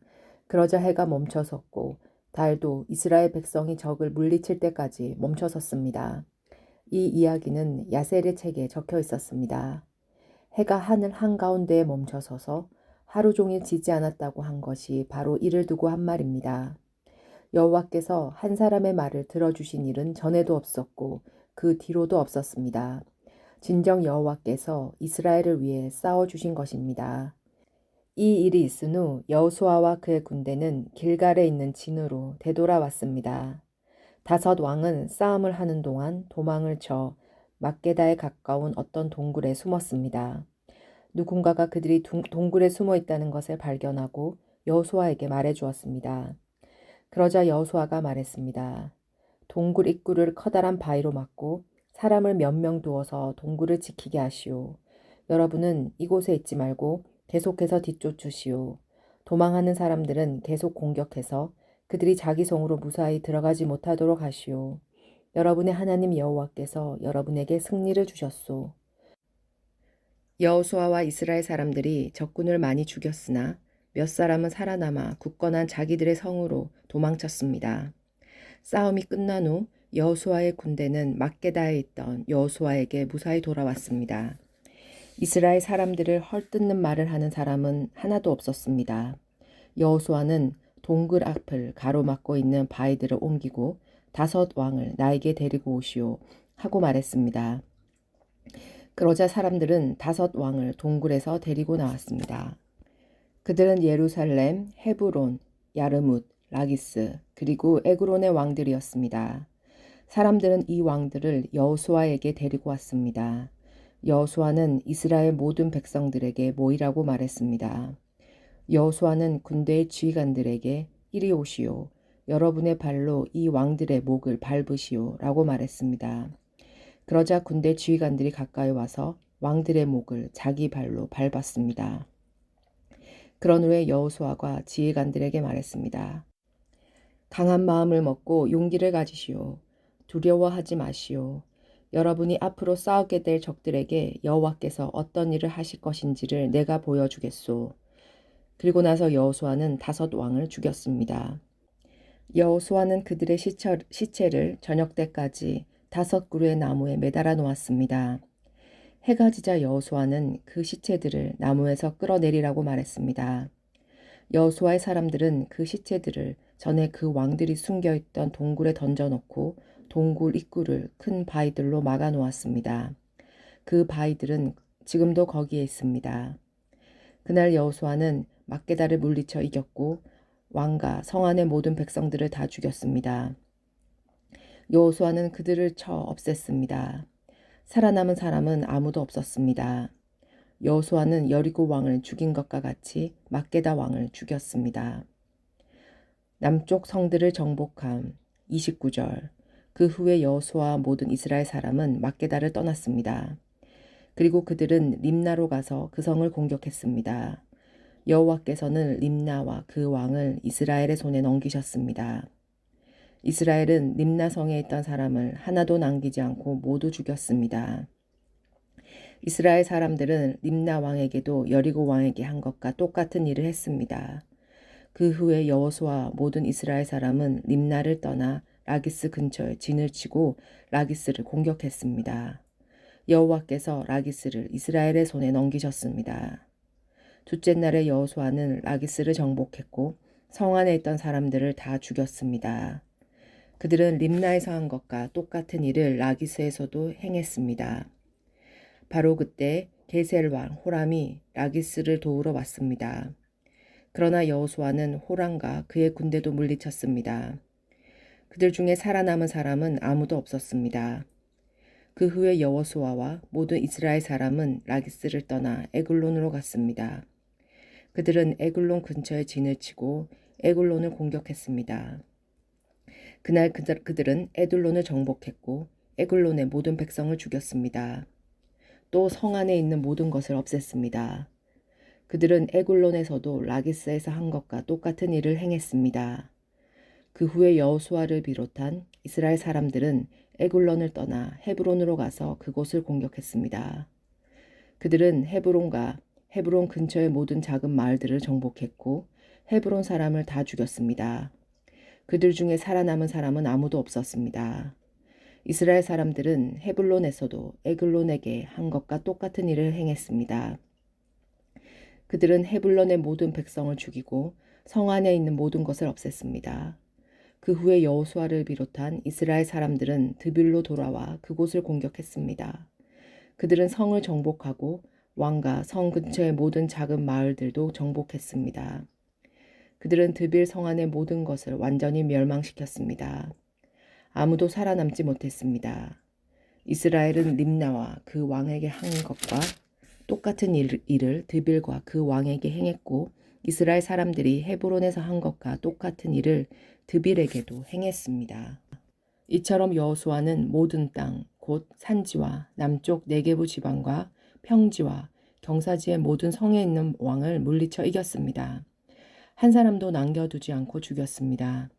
그러자 해가 멈춰섰고 달도 이스라엘 백성이 적을 물리칠 때까지 멈춰섰습니다. 이 이야기는 야셀의 책에 적혀 있었습니다. 해가 하늘 한가운데에 멈춰서서 하루 종일 지지 않았다고 한 것이 바로 이를 두고 한 말입니다. 여호와께서 한 사람의 말을 들어주신 일은 전에도 없었고 그 뒤로도 없었습니다. 진정 여호와께서 이스라엘을 위해 싸워주신 것입니다. 이 일이 있은 후 여호수아와 그의 군대는 길갈에 있는 진으로 되돌아왔습니다. 다섯 왕은 싸움을 하는 동안 도망을 쳐 막게다에 가까운 어떤 동굴에 숨었습니다. 누군가가 그들이 동굴에 숨어 있다는 것을 발견하고 여호수아에게 말해주었습니다. 그러자 여호수아가 말했습니다. 동굴 입구를 커다란 바위로 막고 사람을 몇 명 두어서 동굴을 지키게 하시오. 여러분은 이곳에 있지 말고 계속해서 뒤쫓으시오. 도망하는 사람들은 계속 공격해서 그들이 자기 성으로 무사히 들어가지 못하도록 하시오. 여러분의 하나님 여호와께서 여러분에게 승리를 주셨소. 여호수아와 이스라엘 사람들이 적군을 많이 죽였으나 몇 사람은 살아남아 굳건한 자기들의 성으로 도망쳤습니다. 싸움이 끝난 후 여호수아의 군대는 막게다에 있던 여호수아에게 무사히 돌아왔습니다. 이스라엘 사람들을 헐뜯는 말을 하는 사람은 하나도 없었습니다. 여호수아는 동굴 앞을 가로막고 있는 바위들을 옮기고 5 왕을 나에게 데리고 오시오 하고 말했습니다. 그러자 사람들은 5 왕을 동굴에서 데리고 나왔습니다. 그들은 예루살렘, 헤브론, 야르뭇, 라기스, 그리고 에그론의 왕들이었습니다. 사람들은 이 왕들을 여호수아에게 데리고 왔습니다. 여호수아는 이스라엘 모든 백성들에게 모이라고 말했습니다. 여호수아는 군대의 지휘관들에게 이리 오시오. 여러분의 발로 이 왕들의 목을 밟으시오 라고 말했습니다. 그러자 군대 지휘관들이 가까이 와서 왕들의 목을 자기 발로 밟았습니다. 그런 후에 여호수아가 지휘관들에게 말했습니다. 강한 마음을 먹고 용기를 가지시오. 두려워하지 마시오. 여러분이 앞으로 싸우게 될 적들에게 여호와께서 어떤 일을 하실 것인지를 내가 보여주겠소. 그리고 나서 여호수아는 5 왕을 죽였습니다. 여호수아는 그들의 시체를 저녁 때까지 5 그루의 나무에 매달아 놓았습니다. 해가 지자 여호수아는 그 시체들을 나무에서 끌어내리라고 말했습니다. 여호수아의 사람들은 그 시체들을 전에 그 왕들이 숨겨있던 동굴에 던져놓고 동굴 입구를 큰 바위들로 막아 놓았습니다. 그 바위들은 지금도 거기에 있습니다. 그날 여호수아는 막게다를 물리쳐 이겼고 왕과 성 안의 모든 백성들을 다 죽였습니다. 여호수아는 그들을 쳐 없앴습니다. 살아남은 사람은 아무도 없었습니다. 여호수아는 여리고 왕을 죽인 것과 같이 막게다 왕을 죽였습니다. 남쪽 성들을 정복함. 29절. 그 후에 여호수아와 모든 이스라엘 사람은 막게다를 떠났습니다. 그리고 그들은 림나로 가서 그 성을 공격했습니다. 여호와께서는 림나와 그 왕을 이스라엘의 손에 넘기셨습니다. 이스라엘은 림나 성에 있던 사람을 하나도 남기지 않고 모두 죽였습니다. 이스라엘 사람들은 림나 왕에게도 여리고 왕에게 한 것과 똑같은 일을 했습니다. 그 후에 여호수아와 모든 이스라엘 사람은 림나를 떠나 라기스 근처에 진을 치고 라기스를 공격했습니다. 여호와께서 라기스를 이스라엘의 손에 넘기셨습니다. 둘째 날에 여호수아는 라기스를 정복했고 성 안에 있던 사람들을 다 죽였습니다. 그들은 림나에서 한 것과 똑같은 일을 라기스에서도 행했습니다. 바로 그때 게셀 왕 호람이 라기스를 도우러 왔습니다. 그러나 여호수아는 호람과 그의 군대도 물리쳤습니다. 그들 중에 살아남은 사람은 아무도 없었습니다. 그 후에 여호수아와 모든 이스라엘 사람은 라기스를 떠나 에글론으로 갔습니다. 그들은 에글론 근처에 진을 치고 에글론을 공격했습니다. 그날 그들은 에둘론을 정복했고 에글론의 모든 백성을 죽였습니다. 또 성 안에 있는 모든 것을 없앴습니다. 그들은 에글론에서도 라기스에서 한 것과 똑같은 일을 행했습니다. 그 후에 여호수아를 비롯한 이스라엘 사람들은 에글론을 떠나 헤브론으로 가서 그곳을 공격했습니다. 그들은 헤브론과 헤브론 근처의 모든 작은 마을들을 정복했고 헤브론 사람을 다 죽였습니다. 그들 중에 살아남은 사람은 아무도 없었습니다. 이스라엘 사람들은 헤블론에서도 에글론에게 한 것과 똑같은 일을 행했습니다. 그들은 헤블론의 모든 백성을 죽이고 성 안에 있는 모든 것을 없앴습니다. 그 후에 여호수아를 비롯한 이스라엘 사람들은 드빌로 돌아와 그곳을 공격했습니다. 그들은 성을 정복하고 왕과 성 근처의 모든 작은 마을들도 정복했습니다. 그들은 드빌 성 안의 모든 것을 완전히 멸망시켰습니다. 아무도 살아남지 못했습니다. 이스라엘은 림나와 그 왕에게 한 것과 똑같은 일을 드빌과 그 왕에게 행했고 이스라엘 사람들이 헤브론에서 한 것과 똑같은 일을 드빌에게도 행했습니다. 이처럼 여호수아는 모든 땅, 곧 산지와 남쪽 네게부 지방과 평지와 경사지의 모든 성에 있는 왕을 물리쳐 이겼습니다. 한 사람도 남겨두지 않고 죽였습니다.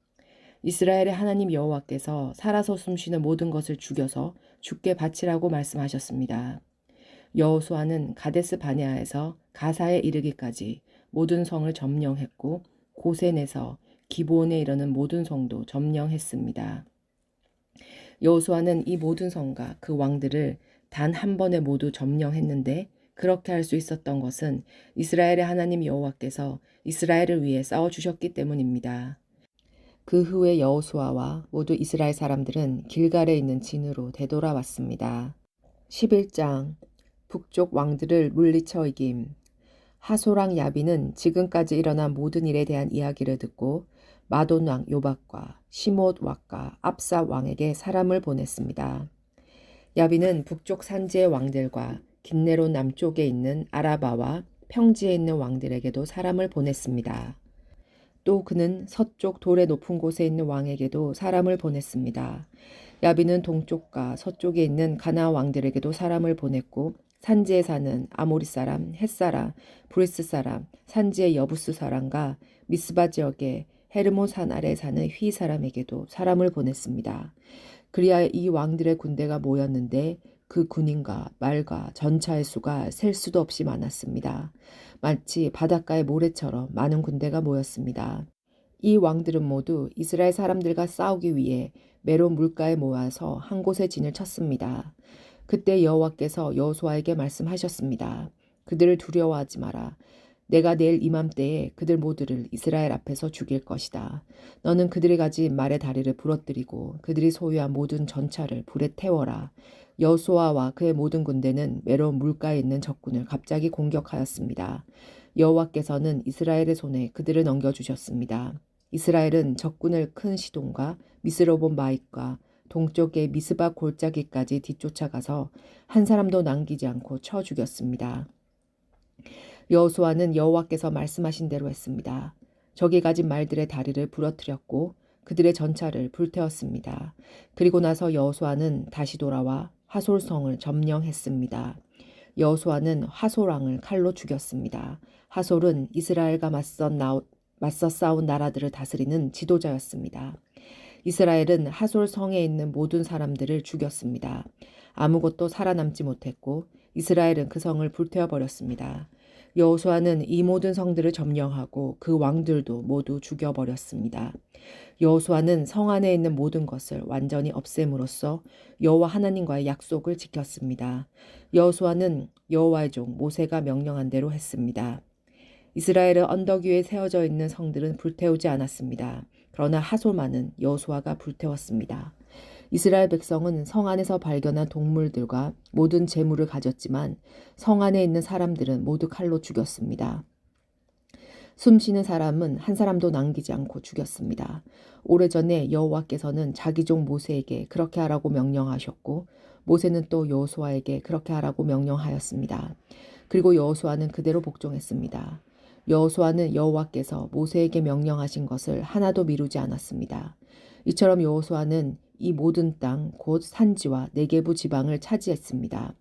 이스라엘의 하나님 여호와께서 살아서 숨쉬는 모든 것을 죽여서 죽게 바치라고 말씀하셨습니다. 여호수아는 가데스 바네아에서 가사에 이르기까지 모든 성을 점령했고 고센에서 기브온에 이르는 모든 성도 점령했습니다. 여호수아는 이 모든 성과 그 왕들을 단 한 번에 모두 점령했는데 그렇게 할 수 있었던 것은 이스라엘의 하나님 여호와께서 이스라엘을 위해 싸워주셨기 때문입니다. 그 후에 여호수아와 모두 이스라엘 사람들은 길갈에 있는 진으로 되돌아왔습니다. 11장 북쪽 왕들을 물리쳐 이김. 하소랑 야빈은 지금까지 일어난 모든 일에 대한 이야기를 듣고 마돈 왕 요박과 시못 왕과 압사 왕에게 사람을 보냈습니다. 야빈은 북쪽 산지의 왕들과 긴네론 남쪽에 있는 아라바와 평지에 있는 왕들에게도 사람을 보냈습니다. 또 그는 서쪽 돌의 높은 곳에 있는 왕에게도 사람을 보냈습니다. 야빈은 동쪽과 서쪽에 있는 가나안 왕들에게도 사람을 보냈고 산지에 사는 아모리 사람, 헷 사람, 브리스 사람, 산지의 여부스 사람과 미스바 지역의 헤르몬 산 아래 사는 휘 사람에게도 사람을 보냈습니다. 그리하여 이 왕들의 군대가 모였는데 그 군인과 말과 전차의 수가 셀 수도 없이 많았습니다. 마치 바닷가의 모래처럼 많은 군대가 모였습니다. 이 왕들은 모두 이스라엘 사람들과 싸우기 위해 메론 물가에 모아서 한 곳에 진을 쳤습니다. 그때 여호와께서 여호수아에게 말씀하셨습니다. 그들을 두려워하지 마라. 내가 내일 이맘때에 그들 모두를 이스라엘 앞에서 죽일 것이다. 너는 그들이 가진 말의 다리를 부러뜨리고 그들이 소유한 모든 전차를 불에 태워라. 여호수아와 그의 모든 군대는 메론 물가에 있는 적군을 갑자기 공격하였습니다. 여호와께서는 이스라엘의 손에 그들을 넘겨주셨습니다. 이스라엘은 적군을 큰 시돈과 미스로본 마잇과 동쪽의 미스바 골짜기까지 뒤쫓아가서 한 사람도 남기지 않고 쳐 죽였습니다. 여호수아는 여호와께서 말씀하신 대로 했습니다. 적이 가진 말들의 다리를 부러뜨렸고 그들의 전차를 불태웠습니다. 그리고 나서 여호수아는 다시 돌아와 하솔성을 점령했습니다. 여호수아는 하솔왕을 칼로 죽였습니다. 하솔은 이스라엘과 맞서 싸운 나라들을 다스리는 지도자였습니다. 이스라엘은 하솔 성에 있는 모든 사람들을 죽였습니다. 아무것도 살아남지 못했고 이스라엘은 그 성을 불태워버렸습니다. 여호수아는 이 모든 성들을 점령하고 그 왕들도 모두 죽여버렸습니다. 여호수아는 성 안에 있는 모든 것을 완전히 없앰으로써 여호와 하나님과의 약속을 지켰습니다. 여호수아는 여호와의 종 모세가 명령한 대로 했습니다. 이스라엘의 언덕 위에 세워져 있는 성들은 불태우지 않았습니다. 그러나 하솔만은 여호수아가 불태웠습니다. 이스라엘 백성은 성 안에서 발견한 동물들과 모든 재물을 가졌지만 성 안에 있는 사람들은 모두 칼로 죽였습니다. 숨쉬는 사람은 한 사람도 남기지 않고 죽였습니다. 오래전에 여호와께서는 자기 종 모세에게 그렇게 하라고 명령하셨고 모세는 또 여호수아에게 그렇게 하라고 명령하였습니다. 그리고 여호수아는 그대로 복종했습니다. 여호수아는 여호와께서 모세에게 명령하신 것을 하나도 미루지 않았습니다. 이처럼 여호수아는 이 모든 땅 곧 산지와 네게부 지방을 차지했습니다.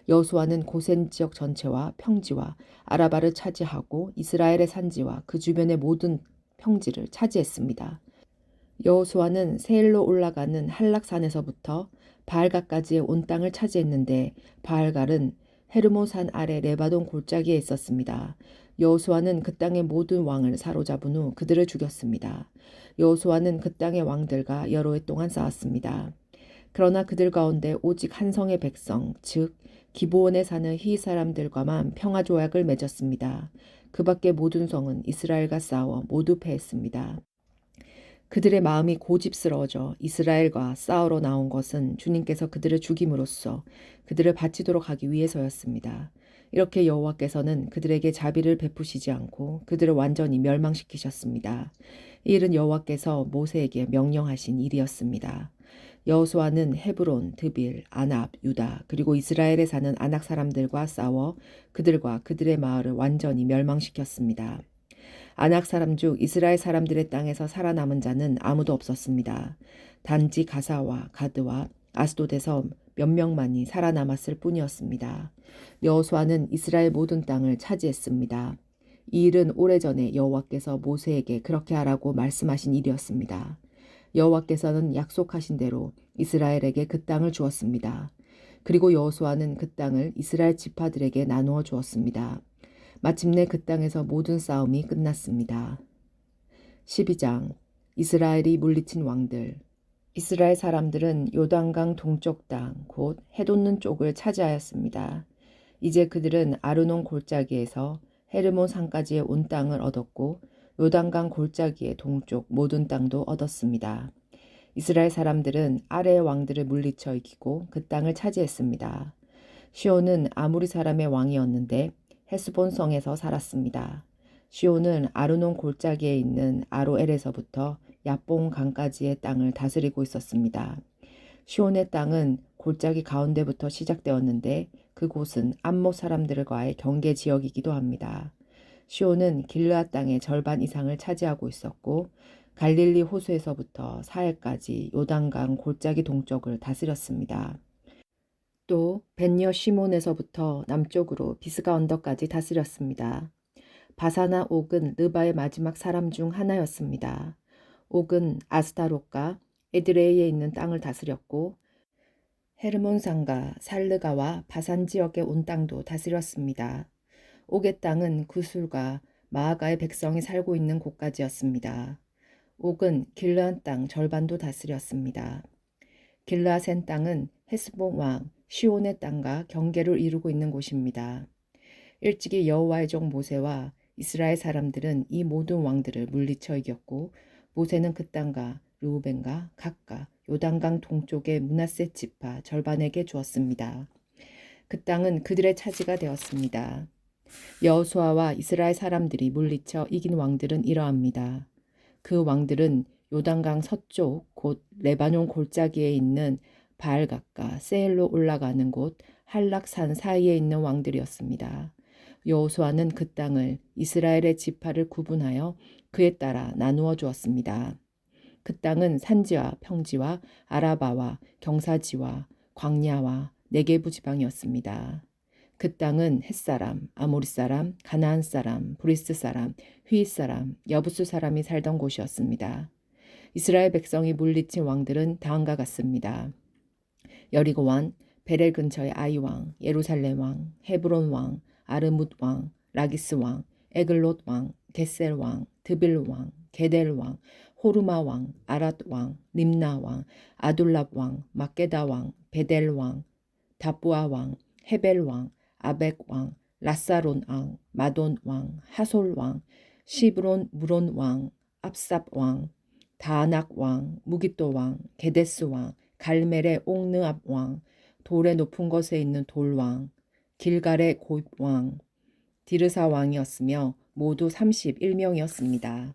여호수아는 고센 지역 전체와 평지와 아라바를 차지하고 이스라엘의 산지와 그 주변의 모든 평지를 차지했습니다. 여호수아는 세일로 올라가는 한락산에서부터 바알갈까지의 온 땅을 차지했는데 바알갈은 헤르몬산 아래 레바논 골짜기에 있었습니다. 여호수아는 그 땅의 모든 왕을 사로잡은 후 그들을 죽였습니다. 여호수아는 그 땅의 왕들과 여러 해 동안 싸웠습니다. 그러나 그들 가운데 오직 한 성의 백성, 즉 기브온에 사는 히 사람들과만 평화 조약을 맺었습니다. 그 밖의 모든 성은 이스라엘과 싸워 모두 패했습니다. 그들의 마음이 고집스러워져 이스라엘과 싸우러 나온 것은 주님께서 그들을 죽임으로써 그들을 바치도록 하기 위해서였습니다. 이렇게 여호와께서는 그들에게 자비를 베푸시지 않고 그들을 완전히 멸망시키셨습니다. 이 일은 여호와께서 모세에게 명령하신 일이었습니다. 여호수아는 헤브론, 드빌, 아납, 유다 그리고 이스라엘에 사는 아낙 사람들과 싸워 그들과 그들의 마을을 완전히 멸망시켰습니다. 아낙 사람 중 이스라엘 사람들의 땅에서 살아남은 자는 아무도 없었습니다. 단지 가사와 가드와 아스돗에서 몇 명만이 살아남았을 뿐이었습니다. 여호수아는 이스라엘 모든 땅을 차지했습니다. 이 일은 오래전에 여호와께서 모세에게 그렇게 하라고 말씀하신 일이었습니다. 여호와께서는 약속하신 대로 이스라엘에게 그 땅을 주었습니다. 그리고 여호수아는 그 땅을 이스라엘 지파들에게 나누어 주었습니다. 마침내 그 땅에서 모든 싸움이 끝났습니다. 12장 이스라엘이 물리친 왕들. 이스라엘 사람들은 요단강 동쪽 땅, 곧 해돋는 쪽을 차지하였습니다. 이제 그들은 아르논 골짜기에서 헤르몬 산까지의 온 땅을 얻었고 요단강 골짜기의 동쪽 모든 땅도 얻었습니다. 이스라엘 사람들은 아래의 왕들을 물리쳐 이기고 그 땅을 차지했습니다. 시온은 아모리 사람의 왕이었는데 헤스본 성에서 살았습니다. 시온은 아르논 골짜기에 있는 아로엘에서부터 야뽕 강까지의 땅을 다스리고 있었습니다. 시온의 땅은 골짜기 가운데부터 시작되었는데 그곳은 암못 사람들과의 경계 지역이기도 합니다. 시온은 길르앗 땅의 절반 이상을 차지하고 있었고 갈릴리 호수에서부터 사해까지 요단강 골짜기 동쪽을 다스렸습니다. 또 벤여 시몬에서부터 남쪽으로 비스가 언덕까지 다스렸습니다. 바사나 옥은 느바의 마지막 사람 중 하나였습니다. 옥은 아스타롯과 에드레이에 있는 땅을 다스렸고 헤르몬산과 살르가와 바산 지역의 온 땅도 다스렸습니다. 옥의 땅은 구술과 마아가의 백성이 살고 있는 곳까지였습니다. 옥은 길르앗 땅 절반도 다스렸습니다. 길르앗의 땅은 헤스본 왕 시온의 땅과 경계를 이루고 있는 곳입니다. 일찍이 여호와의 종 모세와 이스라엘 사람들은 이 모든 왕들을 물리쳐 이겼고 모세는 그 땅과 르우벤과 gad과 요단강 동쪽의 므낫세 지파 절반에게 주었습니다. 그 땅은 그들의 차지가 되었습니다. 여호수아와 이스라엘 사람들이 물리쳐 이긴 왕들은 이러합니다. 그 왕들은 요단강 서쪽 곧 레바논 골짜기에 있는 바알갓과 세엘로 올라가는 곳 할락산 사이에 있는 왕들이었습니다. 여호수아는 그 땅을 이스라엘의 지파를 구분하여 그에 따라 나누어 주었습니다. 그 땅은 산지와 평지와 아라바와 경사지와 광야와 네게부 지방이었습니다. 그 땅은 헷사람, 아모리 사람, 가나안 사람, 브리스 사람, 휘잇 사람, 여부스 사람이 살던 곳이었습니다. 이스라엘 백성이 물리친 왕들은 다음과 같습니다. 여리고 왕, 베렐 근처의 아이 왕, 예루살렘 왕, 헤브론 왕, 아르뭇 왕, 라기스 왕, 에글롯 왕, 게셀 왕, 드빌 왕, 게델 왕, 호르마 왕, 아랏 왕, 림나 왕, 아둘랍 왕, 막게다 왕, 베델 왕, 다부아 왕, 헤벨 왕, 아벡 왕, 라사론 왕, 마돈 왕, 하솔 왕, 시브론 무론 왕, 압삽 왕, 다낙 왕, 무깃도 왕, 게데스 왕, 갈멜의 옥느압 왕, 돌의 높은 것에 있는 돌 왕, 길갈의 고입 왕, 디르사 왕이었으며 모두 31명이었습니다.